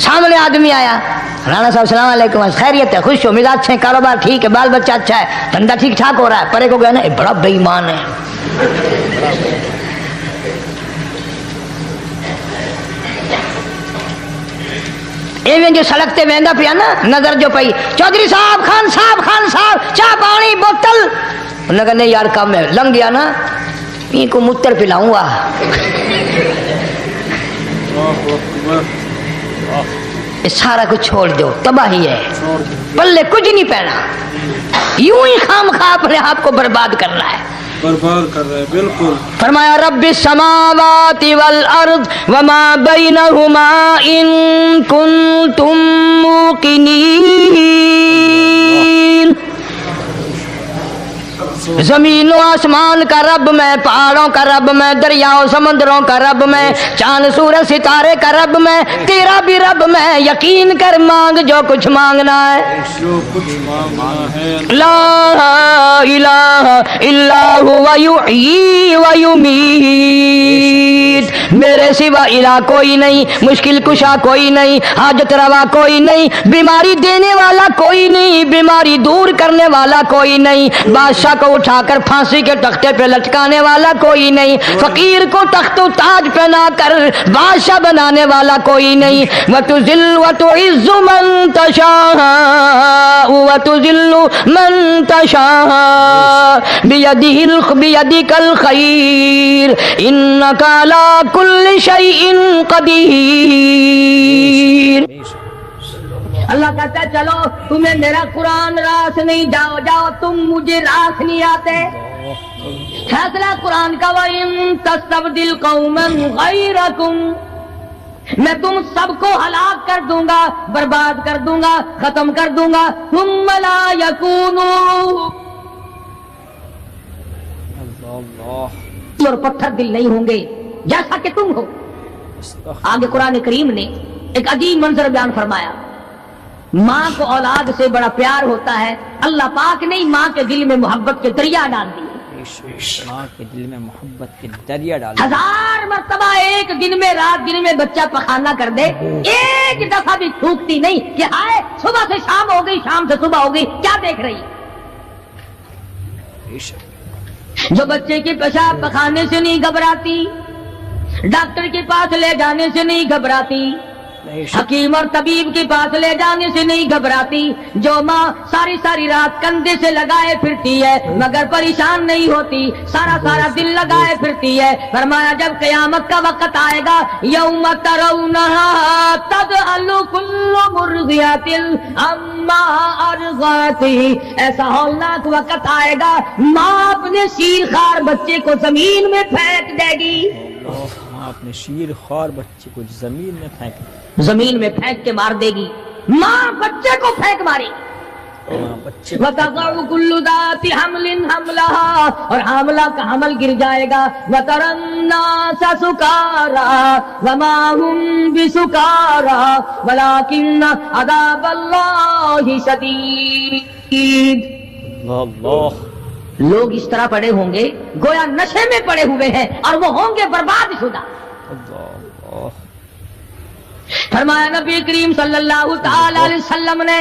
سامنے آدمی آیا، رانا صاحب السلام علیکم، خیریت ہے، خوش ہو، مزاج اچھے ہیں، کاروبار ٹھیک ہے، بال بچہ اچھا ہے، دھندا ٹھیک ٹھاک ہو رہا ہے، پرے کو گیا نا یہ بڑا بے ایمان ہے. ایویں جو سڑک تے ویندا پیا نا، نظر جو پئی، چودھری صاحب، خان صاحب چاہ پانی بوتل، انہوں نے کہا نہیں یار کم ہے، لنگ گیا نا پی کو متر پلاؤں گا. یہ سارا کچھ چھوڑ دو، تباہی ہے، پلے کچھ نہیں پہنا، یوں ہی خام خواہ اپنے آپ کو برباد کرنا ہے، برباد کر رہے ہیں. بالکل. فرمایا رب السماوات والارض وما بینہما ان کنتم موقنین. زمین و آسمان کا رب میں، پہاڑوں کا رب میں، دریاؤں سمندروں کا رب میں، چاند سورج ستارے کا رب میں، تیرا بھی رب میں، یقین کر مانگ جو کچھ مانگنا ہے. جو کچھ مانگنا ہے لا الہ الا هو یحیی و یمیت. میرے سوا الہ کوئی نہیں، مشکل کشا کوئی نہیں، حاجت روا کوئی نہیں، بیماری دینے والا کوئی نہیں، بیماری دور کرنے والا کوئی نہیں، بادشاہ کو اٹھا کر پھانسی کے تختے پہ لٹکانے والا کوئی نہیں، فقیر کو تخت و تاج پہنا کر بادشاہ بنانے والا کوئی نہیں. وَتُذِلُّ وَتُعِزُّ مَن تَشَاءُ وَتُذِلُّ مَن تَشَاءُ بِيَدِكَ الْخَيْرُ إِنَّكَ عَلَى كُلِّ شَيْءٍ قَدِيرٌ. اللہ کہتا ہے چلو تمہیں میرا قرآن راس نہیں، جاؤ جاؤ، تم مجھے راس نہیں آتے. فیصلہ قرآن کا وَإِن تَسْتَبْدِلْ قَوْمًا غَيْرَكُمْ، میں تم سب کو ہلاک کر دوں گا، برباد کر دوں گا، ختم کر دوں گا. ثُمَّ لَا يَكُونُوا، اور پتھر دل نہیں ہوں گے جیسا کہ تم ہو. آگے قرآن کریم نے ایک عجیب منظر بیان فرمایا. ماں کو اولاد سے بڑا پیار ہوتا ہے، اللہ پاک نے ماں کے دل میں محبت کے دریا ڈال دیے. ماں کے دل میں محبت کے دریا ڈال. 1000 مرتبہ ایک دن میں، رات دن میں بچہ پخانہ کر دے، ایک دفعہ بھی تھوکتی نہیں کہ ہائے صبح سے شام ہو گئی، شام سے صبح ہو گئی، کیا دیکھ رہی. جو بچے کے پیشاب پخانے سے نہیں گھبراتی، ڈاکٹر کے پاس لے جانے سے نہیں گھبراتی، حکیم اور طبیب کے پاس لے جانے سے نہیں گھبراتی، جو ماں ساری ساری رات کندھے سے لگائے پھرتی ہے مگر پریشان نہیں ہوتی، سارا سارا دل لگائے پھرتی ہے. فرمایا جب قیامت کا وقت آئے گا، یوم ترونہا تذہل کل مرضعۃ عما ارضعت، ایسا ہولناک وقت آئے گا ماں اپنے شیر خوار بچے کو زمین میں پھینک دے گی. ماں اپنے شیر خوار بچے کو زمین میں پھینک، زمین میں پھینک کے مار دے گی. ماں بچے کو پھینک ماری. بچے وَتَضَعُ كُلُّ ذَاتِ حَمْلٍ حَمْلَهَا، اور حاملہ کا حمل گر جائے گا. وَتَرَى النَّاسَ سُكَارَىٰ وَمَا هُمْ بِسُكَارَىٰ وَلَٰكِنَّ عَذَابَ اللَّهِ شَدِيدٌ. اللہ. لوگ اس طرح پڑے ہوں گے گویا نشے میں پڑے ہوئے ہیں، اور وہ ہوں گے برباد شدہ. فرمایا نبی کریم صلی اللہ تعالی علیہ وسلم نے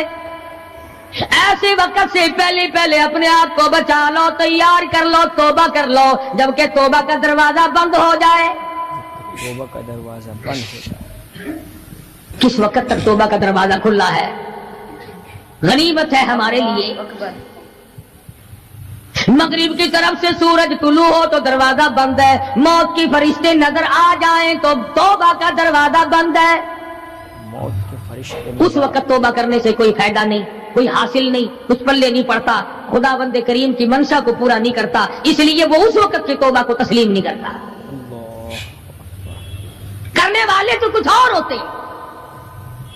ایسے وقت سے پہلے پہلے اپنے آپ کو بچا لو، تیار کر لو، توبہ کر لو، جبکہ توبہ کا دروازہ بند ہو جائے. توبہ کا دروازہ بند ہو جائے. کس وقت تک توبہ کا دروازہ کھلا ہے؟ غنیمت ہے ہمارے لیے. مغرب کی طرف سے سورج طلوع ہو تو دروازہ بند ہے، موت کی فرشتے نظر آ جائیں تو توبہ کا دروازہ بند ہے. موت کے فرشتے اس وقت توبہ کرنے سے کوئی فائدہ نہیں، کوئی حاصل نہیں، کچھ پلے نہیں پڑتا، خدا بند کریم کی منشا کو پورا نہیں کرتا، اس لیے وہ اس وقت کی توبہ کو تسلیم نہیں کرتا. کرنے والے تو کچھ اور ہوتے.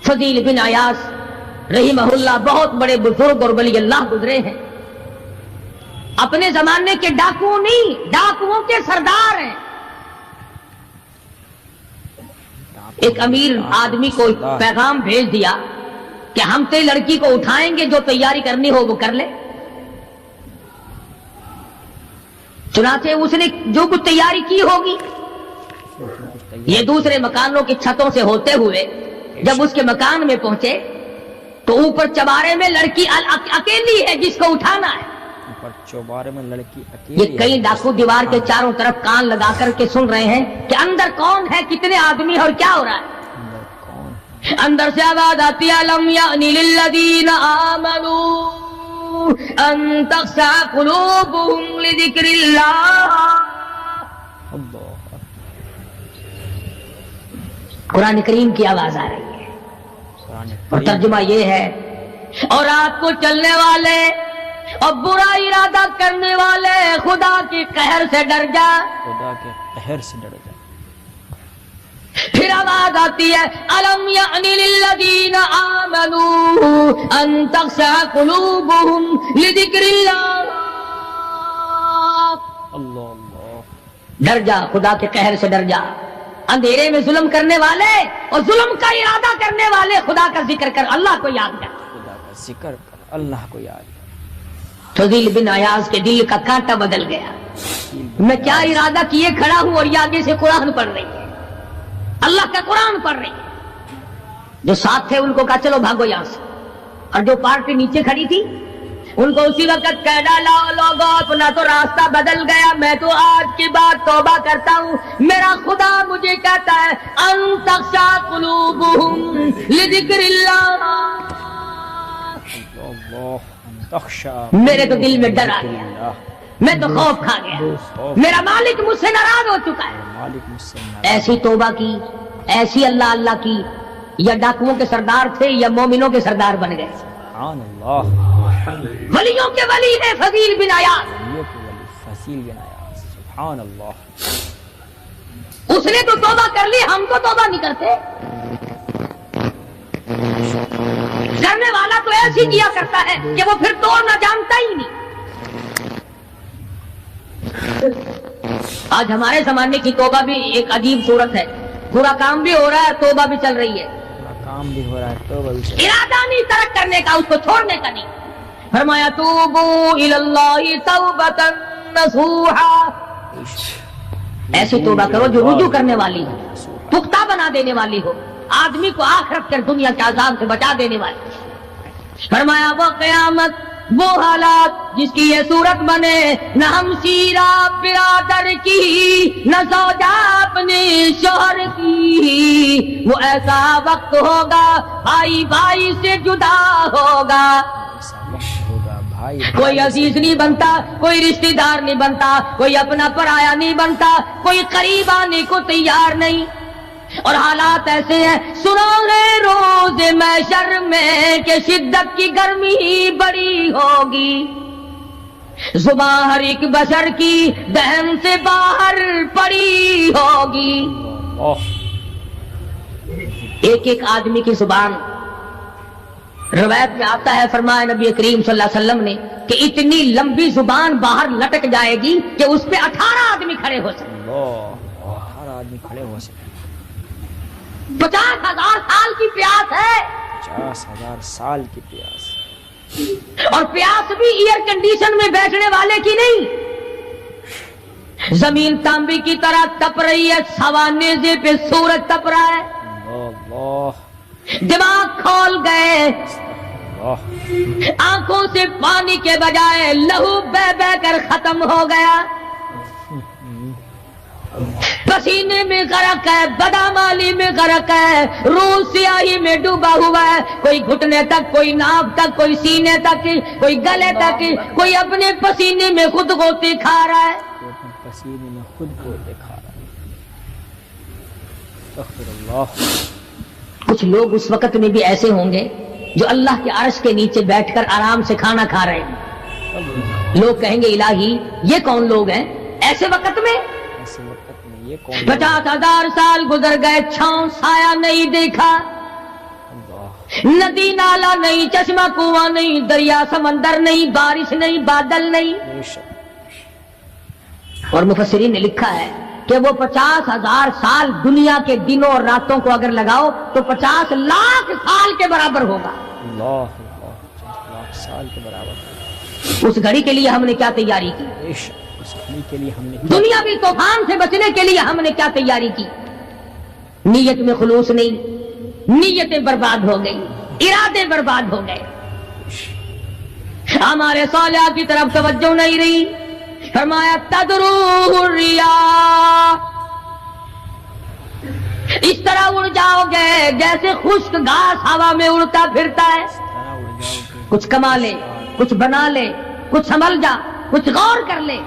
فضیل بن عیاض رحمہ اللہ بہت بڑے بزرگ اور ولی اللہ گزرے ہیں، اپنے زمانے کے ڈاکو نہیں، ڈاکوؤں کے سردار ہیں. ایک امیر آدمی کو پیغام بھیج دیا کہ ہم تے لڑکی کو اٹھائیں گے، جو تیاری کرنی ہو وہ کر لے. چنانچہ اس نے جو کچھ تیاری کی ہوگی، یہ دوسرے مکانوں کی چھتوں سے ہوتے ہوئے جب اس کے مکان میں پہنچے تو اوپر چبارے میں لڑکی اکیلی ہے جس کو اٹھانا ہے. اوپر چوبارے میں لڑکی یہ اکیلی کئی ڈاکو دیوار کے چاروں طرف کان لگا کر کے سن رہے ہیں کہ اندر کون ہے, کتنے آدمی ہے اور کیا ہو رہا ہے. اندر سے آواز آتی ہے لم یعنی للذین آمنوا ان تخشع قلوبهم لذکر اللہ. قرآن کریم کی آواز آ رہی ہے اور ترجمہ یہ ہے اور رات کو چلنے والے اور برا ارادہ کرنے والے خدا کے قہر سے ڈر جا. خدا کے قہر سے ڈر جا. پھر آواز آتی ہے الم یعنی للذین آمنوا ان تخشع قلوبهم لذکر اللہ. اللہ اللہ. ڈر جا, خدا کے قہر سے ڈر جا. اندھیرے میں ظلم کرنے والے اور ظلم کا ارادہ کرنے والے خدا کا ذکر کر, اللہ کو یاد کر. خدا کا ذکر کر, اللہ کو یاد کر. فضیل بن عیاض کے دل کا کانٹا بدل گیا. میں کیا ارادہ کیے کھڑا ہوں اور یہ آگے سے قرآن پڑھ رہی ہے, اللہ کا قرآن پڑھ رہی ہے. جو ساتھ تھے ان کو کہا چلو بھاگو یہاں سے, اور جو پارٹی نیچے کھڑی تھی ان کو اسی وقت کہہ ڈالا لوگوں اپنا تو راستہ بدل گیا, میں تو آج کے بعد توبہ کرتا ہوں. میرا خدا مجھے کہتا ہے ان تخشع قلوبهم لذکر اللہ. میرے تو دل میں ڈر آ گیا, میں تو خوف کھا گیا, میرا مالک مجھ سے ناراض ہو چکا ہے. ایسی توبہ کی, ایسی اللہ اللہ کی, یا ڈاکوؤں کے سردار تھے یا مومنوں کے سردار بن گئے. سبحان اللہ. ولیوں کے ولی ہے فضیل بن عیاض. فضیل بن عیاض. سبحان اللہ. اس نے تو توبہ کر لی, ہم تو توبہ نہیں کرتے. کرنے والا تو ایسے کیا کرتا ہے کہ وہ پھر توڑنا جانتا ہی نہیں. آج ہمارے زمانے کی توبہ بھی ایک عجیب صورت ہے. برا کام بھی ہو رہا ہے, توبہ بھی چل رہی ہے. کام بھی ہو رہا ہے, توبہ بھی چل رہا ہے. ارادہ نہیں ترک کرنے کا, اس کو چھوڑنے کا نہیں. فرمایا توبوا الی اللہ توبۃ نصوحا. ایسی توبہ کرو جو رجوع کرنے والی ہو, پختہ بنا دینے والی ہو, آدمی کو آخرت کر دنیا کے عذاب سے بچا دینے والی. فرمایا وہ قیامت وہ حالات جس کی یہ صورت بنے, نہ ہم سیرا برادر کی نہ زوجہ اپنے شوہر کی. وہ ایسا وقت ہوگا بھائی بھائی سے جدا ہوگا. کوئی عزیز نہیں بنتا, کوئی رشتہ دار نہیں بنتا, کوئی اپنا پرایا نہیں بنتا, کوئی قریب آنے کو تیار نہیں. اور حالات ایسے ہیں, سنو گے روز محشر میں کہ شدت کی گرمی بڑی ہوگی. زبان ہر ایک بشر کی دہن سے باہر پڑی ہوگی. ایک ایک آدمی کی زبان, روایت میں آتا ہے فرمایا نبی کریم صلی اللہ علیہ وسلم نے کہ اتنی لمبی زبان باہر لٹک جائے گی کہ اس پہ 18 آدمی کھڑے ہو سکتے. 18 آدمی کھڑے ہو سکتے. 50,000 سال کی پیاس ہے. 50,000 سال کی پیاس. اور پیاس بھی ایئر کنڈیشن میں بیٹھنے والے کی نہیں. زمین تانبے کی طرح تپ رہی ہے, سوا نیزے پہ سورج تپ رہا ہے. اللہ. دماغ کھول گئے, آنکھوں سے پانی کے بجائے لہو بہ بہ کر ختم ہو گیا. پسینے میں غرق ہے, بدامالی میں غرق ہے, روح سیاہی میں ڈوبا ہوا ہے. کوئی گھٹنے تک, کوئی ناف تک, کوئی سینے تک, کوئی گلے تک, کوئی اپنے پسینے میں خود غوطے کھا رہا ہے. پسینے میں خود غوطے کھا رہا ہے. استغفر اللہ. کچھ لوگ اس وقت میں بھی ایسے ہوں گے جو اللہ کے عرش کے نیچے بیٹھ کر آرام سے کھانا کھا رہے ہیں. لوگ کہیں گے الہی یہ کون لوگ ہیں ایسے وقت میں؟ 50,000 سال گزر گئے, چھاؤں سایہ نہیں دیکھا, ندی نالا نہیں, چشمہ کنواں نہیں, دریا سمندر نہیں, بارش نہیں, بادل نہیں. اور مفسرین نے لکھا ہے کہ وہ 50,000 سال دنیا کے دنوں اور راتوں کو اگر لگاؤ تو 50 لاکھ سال کے برابر ہوگا. اللہ 50 لاکھ سال کے برابر. اس گھڑی کے لیے ہم نے کیا تیاری کی؟ اس گھڑی کے لیے ہم نے دنیاوی طوفان سے بچنے کے لیے ہم نے کیا تیاری کی؟ نیت میں خلوص نہیں, نیتیں برباد ہو گئی، ارادے برباد ہو گئے، ہمارے صالحہ کی طرف توجہ نہیں رہی. فرمایا تدروہ الریاح، اس طرح اڑ جاؤ گے جیسے خشک گھاس ہوا میں اڑتا پھرتا ہے. کچھ کما لے، کچھ بنا لے، کچھ سنبھل جا، کچھ غور کر لے،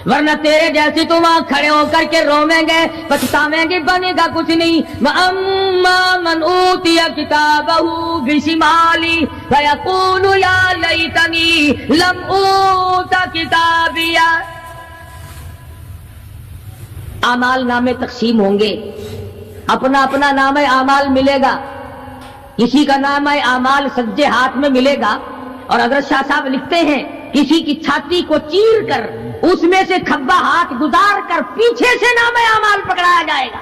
ورنہ تیرے جیسے تو وہاں کھڑے ہو کر کے رویں گے، پچھتاویں گے، بنے گا کچھ نہیں. وَأَمَّا مَنْ أُوتِيَ كِتَابَهُ بِشِمَالِهِ فَيَقُولُ يَا لَيْتَنِي لَمْ أُوتَ كِتَابِيَهْ. اعمال نامے تقسیم ہوں گے، اپنا اپنا نام اعمال ملے گا. کسی کا نام اعمال سجے ہاتھ میں ملے گا، اور حضرت شاہ صاحب لکھتے ہیں کسی کی چھاتی کو چیر کر اس میں سے کھبا ہاتھ گزار کر پیچھے سے نام اعمال پکڑایا جائے گا.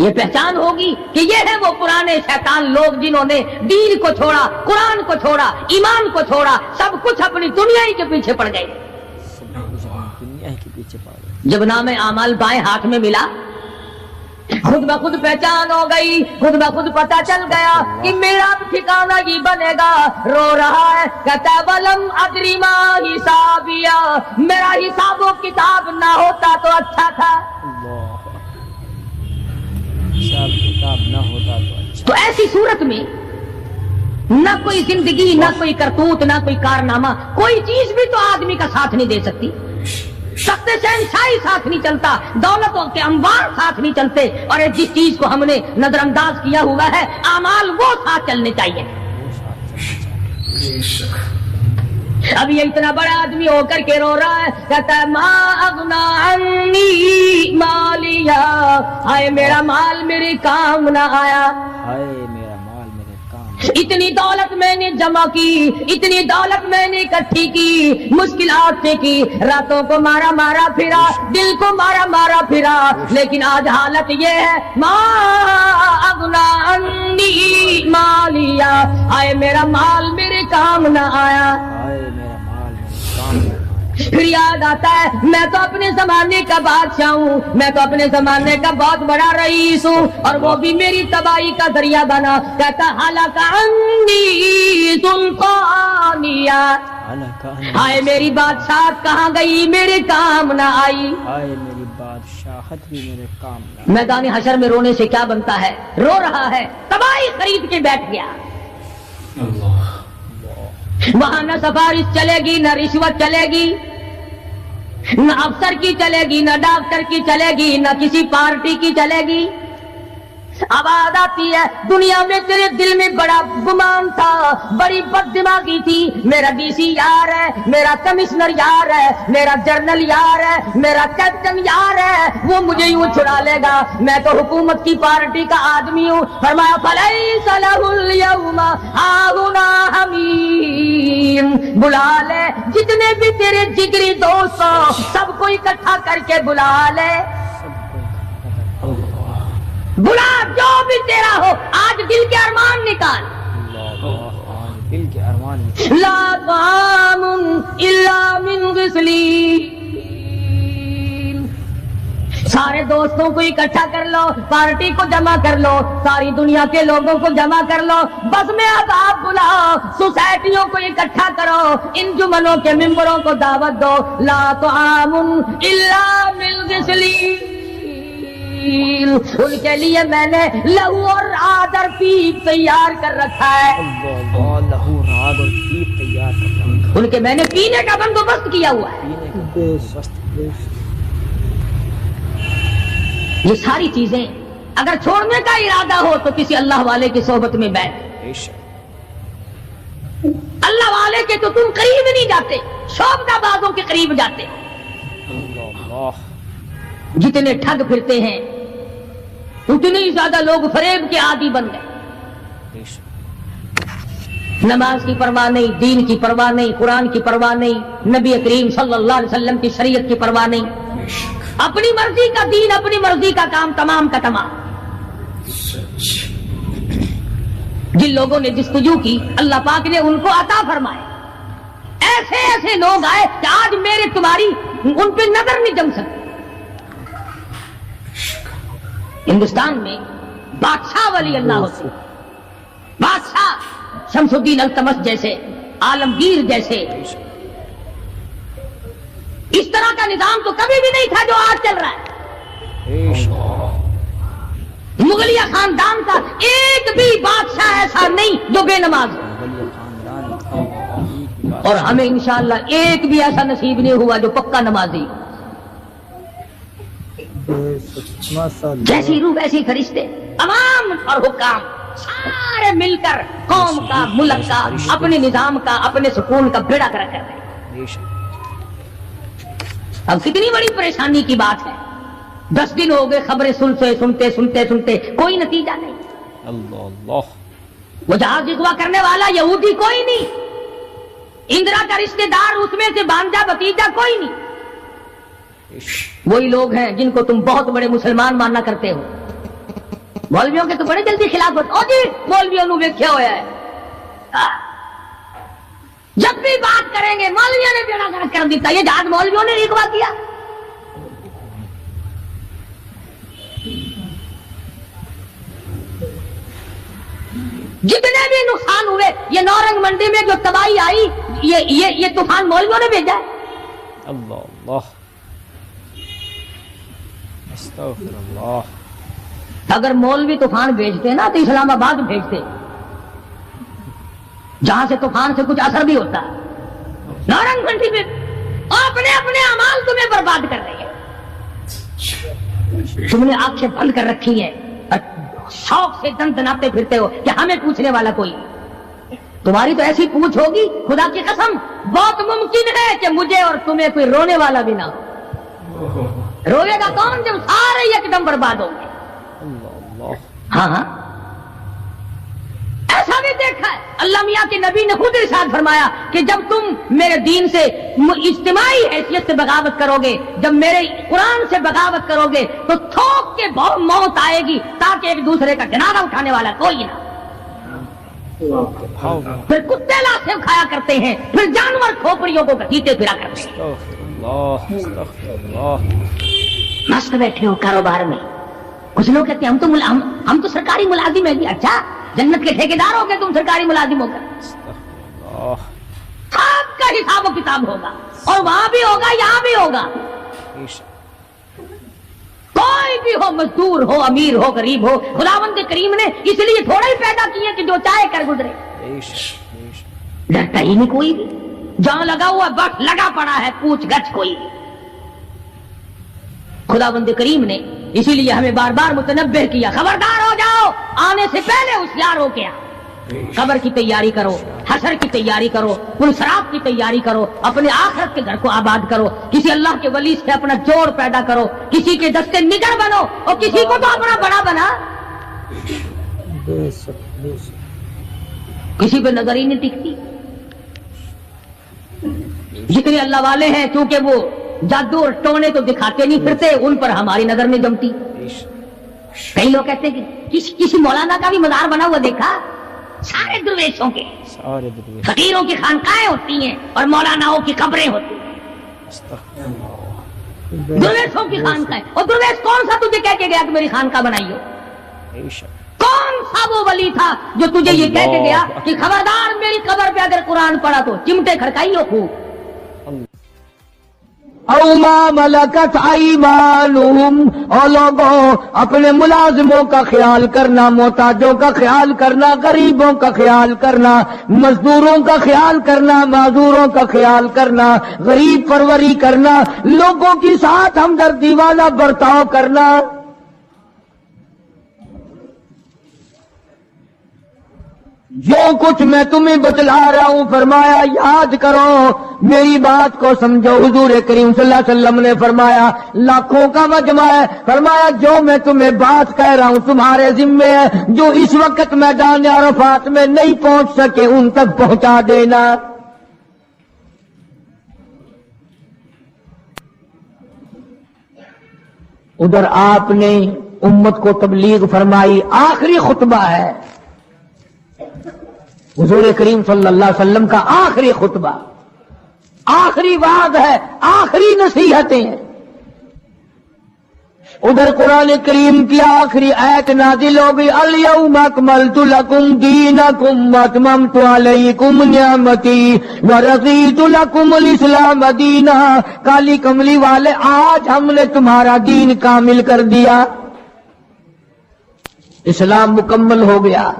یہ پہچان ہوگی کہ یہ ہے وہ پرانے شیطان لوگ جنہوں نے دین کو چھوڑا، قرآن کو چھوڑا، ایمان کو چھوڑا، سب کچھ اپنی دنیا ہی کے پیچھے پڑ گئے. جب نام اعمال بائیں ہاتھ میں ملا، خود بخود پہچان ہو گئی، خود بخود پتہ چل گیا کہ میرا ٹھکانہ ہی بنے گا. رو رہا ہے کہتا ہے وَلَمْ أَدْرِ مَا حِسَابِيَهْ، میرا حساب و کتاب نہ ہوتا تو اچھا تھا. حساب کتاب نہ ہوتا تو اچھا. تو ایسی صورت میں نہ کوئی زندگی، نہ کوئی کرتوت، نہ کوئی کارنامہ، کوئی چیز بھی تو آدمی کا ساتھ نہیں دے سکتی. سخت شہنشاہی ساتھ نہیں چلتا، دولتوں کے انبار ساتھ نہیں چلتے، اور جس چیز کو ہم نے نظر انداز کیا ہوا ہے اعمال وہ ساتھ چلنے چاہیے. اب یہ اتنا بڑا آدمی ہو کر کے رو رہا ہے، کہتا ہے ما اغنا عنی مالیا، ہائے میرا مال میرے کام نہ آیا. ہائے میرا مال میرے کام. اتنی دولت میں نے جمع کی، اتنی دولت میں نے اکٹھی کی، مشکلات سے کی، راتوں کو مارا مارا پھرا، دل کو مارا مارا پھرا، لیکن آج حالت یہ ہے ما اغنا عنی مالیا، ہائے میرا مال میرے کام نہ آیا. ہائے میرا مال میرے کام. پھر یاد آتا ہے میں تو اپنے زمانے کا بادشاہ ہوں، میں تو اپنے زمانے کا بہت بڑا رئیس ہوں، اور وہ بھی میری تباہی کا ذریعہ بنا. کہتا ہلاک عنی سلطانیہ، ہائے میری بادشاہت کہاں گئی، میرے کام نہ آئی. ہائے میری بادشاہت بھی میرے کام نہ. میدان حشر میں رونے سے کیا بنتا ہے؟ رو رہا ہے، تباہی خرید کے بیٹھ گیا. وہاں نہ سفارش چلے گی، نہ رشوت چلے گی، نہ افسر کی چلے گی، نہ ڈاکٹر کی چلے گی، نہ کسی پارٹی کی چلے گی. آواز آتی ہے دنیا میں تیرے دل میں بڑا گمان تھا، بڑی بد دماغی تھی، میرا ڈی سی یار ہے، میرا کمشنر یار ہے، میرا جنرل یار ہے، میرا کیپٹن یار ہے، وہ مجھے یوں چھڑا لے گا، میں تو حکومت کی پارٹی کا آدمی ہوں. فرمایا فلیس لہ اليوم ہاہنا حمیم، بلا لے جتنے بھی تیرے جگری دوست ہو سب کو اکٹھا کر کے بلا لے، بلا جو بھی تیرا ہو، آج دل کے ارمان نکال. دل کے ارمان. لا طعام الا من غسلین، سارے دوستوں کو اکٹھا کر لو، پارٹی کو جمع کر لو، ساری دنیا کے لوگوں کو جمع کر لو، بس میں اب آپ بلاؤ، سوسائٹیوں کو اکٹھا کرو، انجمنوں کے ممبروں کو دعوت دو. لا طعام الا من غسلین، ان کے لیے میں نے لہو اور رات اور پیپ تیار کر رکھا ہے. لہو رات اور پیپ تیار کر رکھا ہے. ان کے میں نے پینے کا بندوبست کیا ہوا ہے. یہ ساری چیزیں اگر چھوڑنے کا ارادہ ہو تو کسی اللہ والے کی صحبت میں بیٹھ. اللہ والے کے تو تم قریب نہیں جاتے، شوبدہ بازوں کے قریب جاتے. جتنے ٹھگ پھرتے ہیں اتنے ہی زیادہ لوگ فریب کے عادی بن گئے. نماز کی پرواہ نہیں، دین کی پرواہ نہیں، قرآن کی پرواہ نہیں، نبی کریم صلی اللہ علیہ وسلم کی شریعت کی پرواہ نہیں، اپنی مرضی کا دین، اپنی مرضی کا کام تمام کا تمام. جن لوگوں نے جستجو کی اللہ پاک نے ان کو عطا فرمائے. ایسے ایسے لوگ آئے کہ آج میرے تمہاری ان پہ نظر نہیں جم سکتی. ہندوستان میں بادشاہ ولی اللہ ہوتے، بادشاہ شمس الدین التمش جیسے، عالمگیر جیسے، اس طرح کا نظام تو کبھی بھی نہیں تھا جو آج چل رہا ہے۔ مغلیہ خاندان کا ایک بھی بادشاہ ایسا نہیں جو بے نماز ہو، اور ہمیں انشاءاللہ ایک بھی ایسا نصیب نہیں ہوا جو پکا نمازی۔ جیسی روح ویسی فرشتے، تمام اور حکام سارے مل کر قوم کا، ملک کا، اپنے نظام کا، اپنے سکون کا بیڑا کر رہے ہیں۔ اب کتنی بڑی پریشانی کی بات ہے، 10 دن ہو گئے خبریں سنتے کوئی نتیجہ نہیں۔ اللہ وہ جہاز اغوا کرنے والا یہودی کوئی نہیں، اندرا کا رشتہ دار اس میں سے بانجا بتیجا کوئی نہیں، وہی لوگ ہیں جن کو تم بہت بڑے مسلمان ماننا کرتے ہو۔ مولویوں کے تو بڑے جلدی خلاف ہوتے، او جی مولویوں نے ویکھیا ہوا ہے، جب بھی بات کریں گے مولویوں نے بیڑا گرک کر دیتا، یہ جہاز مولویوں نے اغوا کیا۔ جتنے بھی نقصان ہوئے، یہ نورنگ منڈی میں جو تباہی آئی، یہ طوفان مولویوں نے بھیجا ہے۔ اللہ استغفر اللہ۔ اگر مولوی طوفان بھیجتے نا تو اسلام آباد بھیجتے، جہاں سے طوفان سے کچھ اثر بھی ہوتا۔ نورنگ منڈی میں اپنے اعمال تمہیں برباد کر رہے ہیں، تم نے آنکھیں بند کر رکھی ہیں، شوق سے دن دناتے پھرتے ہو کہ ہمیں پوچھنے والا کوئی، تمہاری تو ایسی پوچھ ہوگی خدا کی قسم بہت ممکن ہے کہ مجھے اور تمہیں کوئی رونے والا بھی نہ ہو۔ روے گا کون جب سارے ایک دم برباد ہوں گے۔ ہاں ایسا بھی دیکھا ہے، اللہ میاں کے نبی نے خود ارشاد فرمایا کہ جب تم میرے دین سے اجتماعی حیثیت سے بغاوت کرو گے، جب میرے قرآن سے بغاوت کرو گے تو تھوک کے بہت موت آئے گی، تاکہ ایک دوسرے کا جنازہ اٹھانے والا کوئی نہ۔ پھر کتے لاشیں کھایا کرتے ہیں، پھر جانور کھوپڑیوں کو گھسیٹے پھرا کرتے ہیں۔ مست بیٹھے ہو کاروبار میں، کچھ لوگ کہتے ہیں ہم تو سرکاری ملازم ہیں۔ اچھا جنت کے ٹھیکیدار ہو گئے تم سرکاری ملازم ہو گئے، سب کا حساب و کتاب ہوگا، اور وہاں بھی ہوگا یہاں بھی ہوگا۔ کوئی بھی ہو، مزدور ہو، امیر ہو، غریب ہو، خداوند کریم نے اس لیے تھوڑا ہی پیدا کیے کہ جو چاہے کر گزرے، ڈرتا ہی نہیں کوئی بھی، جہاں لگا ہوا بس لگا پڑا ہے، پوچھ گچھ کوئی بھی۔ خداوند کریم نے اسی لیے ہمیں بار بار متنبہ کیا، خبردار ہو جاؤ، آنے سے پہلے ہوشیار ہو گیا، قبر کی تیاری کرو، حشر کی تیاری کرو، پلسرات کی تیاری کرو، اپنے آخرت کے گھر کو آباد کرو، کسی اللہ کے ولی سے اپنا جوڑ پیدا کرو، کسی کے دستے نگر بنو، اور کسی کو تو اپنا بڑا بنا، کسی پہ نظر ہی نہیں ٹکتی۔ جتنے اللہ والے ہیں چونکہ وہ جادو اور ٹونے تو دکھاتے نہیں پھرتے، ان پر ہماری نظر نہیں جمتی۔ کئی لوگ کہتے ہیں کہ کسی مولانا کا بھی مزار بنا ہوا دیکھا، سارے درویشوں کے، فقیروں کی خانقاہیں ہوتی ہیں اور مولاناؤں کی قبریں ہوتی ہیں، درویشوں کی خانقاہیں۔ اور درویش کون سا تجھے کہہ کے گیا کہ میری خانقاہ بنائی ہو؟ کون سا وہ ولی تھا جو تجھے یہ کہہ کے گیا کہ خبردار میری قبر پہ اگر قرآن پڑھا تو چمٹے کھڑکائی ہو خوب؟ او ما ملکت ایمانہم، اور لوگوں اپنے ملازموں کا خیال کرنا، محتاجوں کا خیال کرنا، غریبوں کا خیال کرنا، مزدوروں کا خیال کرنا، معذوروں کا خیال کرنا، غریب پروری کرنا، لوگوں کے ساتھ ہمدردی والا برتاؤ کرنا۔ جو کچھ میں تمہیں بتلا رہا ہوں فرمایا یاد کرو، میری بات کو سمجھو۔ حضور کریم صلی اللہ علیہ وسلم نے فرمایا لاکھوں کا مجمع ہے، فرمایا جو میں تمہیں بات کہہ رہا ہوں تمہارے ذمے ہے، جو اس وقت میدان عرفات میں نہیں پہنچ سکے ان تک پہنچا دینا۔ ادھر آپ نے امت کو تبلیغ فرمائی، آخری خطبہ ہے حضور کریم صلی اللہ علیہ وسلم کا، آخری خطبہ، آخری وعد ہے، آخری نصیحتیں ہیں۔ ادھر قرآن کریم کی آخری آیت نازل ہو گئی، الیوم اکملت لکم دینکم واتممت علیکم نعمتی ورضیت لکم الاسلام دینا۔ کالی کملی والے، آج ہم نے تمہارا دین کامل کر دیا، اسلام مکمل ہو گیا۔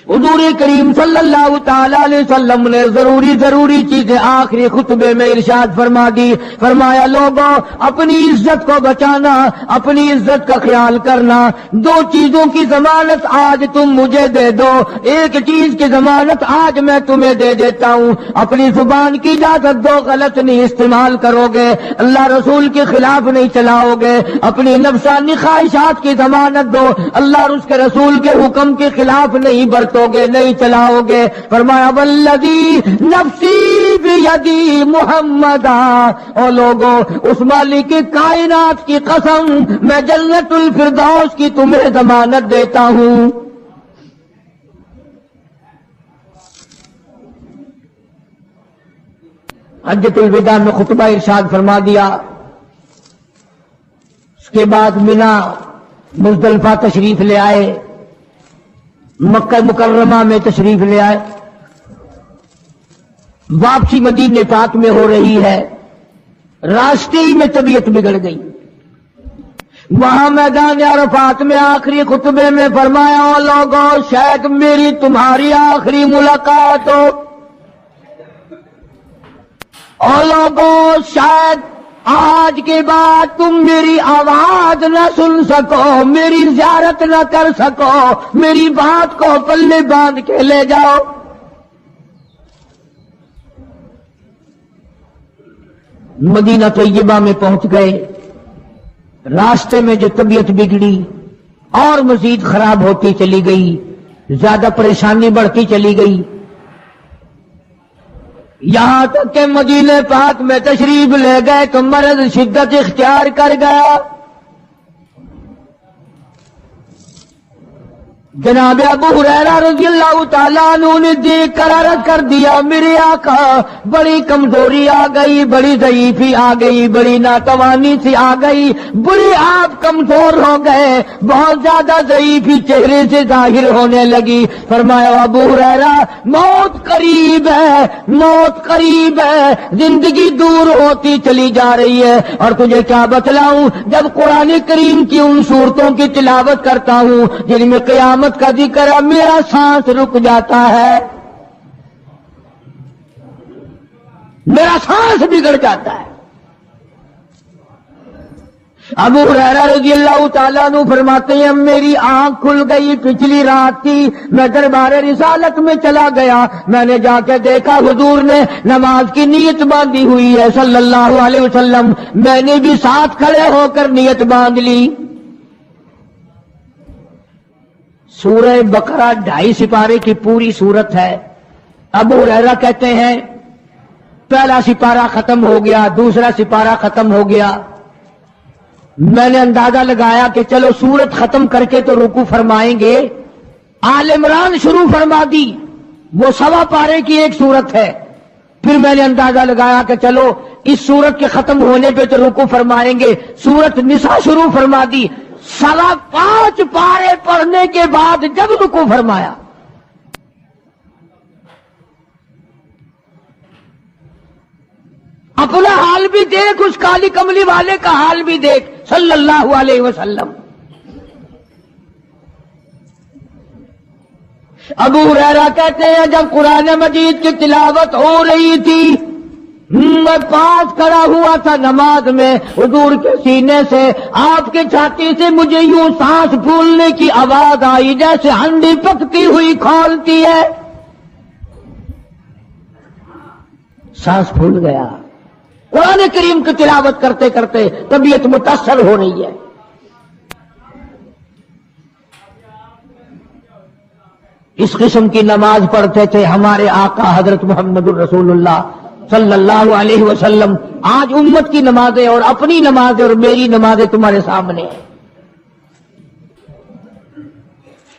حضور کریم صلی اللہ تعالی علیہ وسلم نے ضروری چیزیں آخری خطبے میں ارشاد فرما دی، فرمایا لوگوں اپنی عزت کو بچانا، اپنی عزت کا خیال کرنا۔ دو چیزوں کی ضمانت آج تم مجھے دے دو، ایک چیز کی ضمانت آج میں تمہیں دے دیتا ہوں، اپنی زبان کی اجازت دو، غلط نہیں استعمال کرو گے، اللہ رسول کے خلاف نہیں چلاؤ گے، اپنی نفسانی خواہشات کی ضمانت دو، اللہ اور اس کے رسول کے حکم کے خلاف نہیں برتو گے، نہیں چلاؤ گے۔ فرمایا والذی نفسی بیدی محمدا، اور لوگوں اس مالک کائنات کی قسم، میں جنت الفردوس کی تمہیں ضمانت دیتا ہوں۔ حجۃ الوداع میں خطبہ ارشاد فرما دیا، اس کے بعد مینا مزدلفہ تشریف لے آئے، مکہ مکرمہ میں تشریف لے آئے، واپسی مدینہ پاک میں ہو رہی ہے، راستے ہی میں طبیعت بگڑ گئی۔ وہاں میدان عرفات میں آخری خطبے میں فرمایا، او لوگوں شاید میری تمہاری آخری ملاقات ہو، او لوگوں شاید آج کے بعد تم میری آواز نہ سن سکو، میری زیارت نہ کر سکو، میری بات کو پلے باندھ کے لے جاؤ۔ مدینہ طیبہ میں پہنچ گئے، راستے میں جو طبیعت بگڑی اور مزید خراب ہوتی چلی گئی، زیادہ پریشانی بڑھتی چلی گئی، یہاں تک کہ مدینہ پاک میں تشریف لے گئے تو مرض شدت اختیار کر گیا۔ جناب ابو ہریرہ رضی اللہ تعالیٰ عنہ نے دیکھ کر عرض کر دیا، میرے آقا بڑی کمزوری آ گئی، بڑی ضعیفی آ گئی، بڑی ناتوانی سی آ گئی، بڑی آپ کمزور ہو گئے، بہت زیادہ ضعیفی چہرے سے ظاہر ہونے لگی۔ فرمایا ابو ہریرہ موت قریب ہے، موت قریب ہے، زندگی دور ہوتی چلی جا رہی ہے، اور تجھے کیا بتلاؤں، جب قرآن کریم کی ان صورتوں کی تلاوت کرتا ہوں جن میں قیامت کا ذکر ہے، میرا سانس رک جاتا ہے، میرا سانس بگڑ جاتا ہے۔ ابو ہریرہ رضی اللہ تعالیٰ عنہ فرماتے ہیں میری آنکھ کھل گئی، پچھلی رات تھی، میں دربار رسالت میں چلا گیا، میں نے جا کے دیکھا حضور نے نماز کی نیت باندھی ہوئی ہے صلی اللہ علیہ وسلم، میں نے بھی ساتھ کھڑے ہو کر نیت باندھ لی۔ سورہ بقرہ 2.5 سپارے کی پوری سورت ہے۔ ابو ہریرہ کہتے ہیں پہلا سپارہ ختم ہو گیا، دوسرا سپارہ ختم ہو گیا، میں نے اندازہ لگایا کہ چلو سورت ختم کر کے تو رکوع فرمائیں گے، آل عمران شروع فرما دی، وہ 1.25 پارے کی ایک سورت ہے۔ پھر میں نے اندازہ لگایا کہ چلو اس سورت کے ختم ہونے پہ تو رکوع فرمائیں گے، سورت نساء شروع فرما دی، 5.25 پارے پڑھنے کے بعد جب رکوع فرمایا اپنا حال بھی دیکھ، اس کالی کملی والے کا حال بھی دیکھ صلی اللہ علیہ وسلم۔ ابو ہریرہ کہتے ہیں جب قرآن مجید کی تلاوت ہو رہی تھی، میں پاس کھڑا ہوا تھا نماز میں، حضور کے سینے سے، آپ کے چھاتی سے مجھے یوں سانس پھولنے کی آواز آئی جیسے ہنڈی پکتی ہوئی کھولتی ہے، سانس پھول گیا۔ قرآن کریم کی تلاوت کرتے کرتے طبیعت متاثر ہو رہی ہے۔ اس قسم کی نماز پڑھتے تھے ہمارے آقا حضرت محمد الرسول اللہ صلی اللہ علیہ وسلم۔ آج امت کی نمازیں اور اپنی نمازیں اور میری نمازیں تمہارے سامنے ہیں۔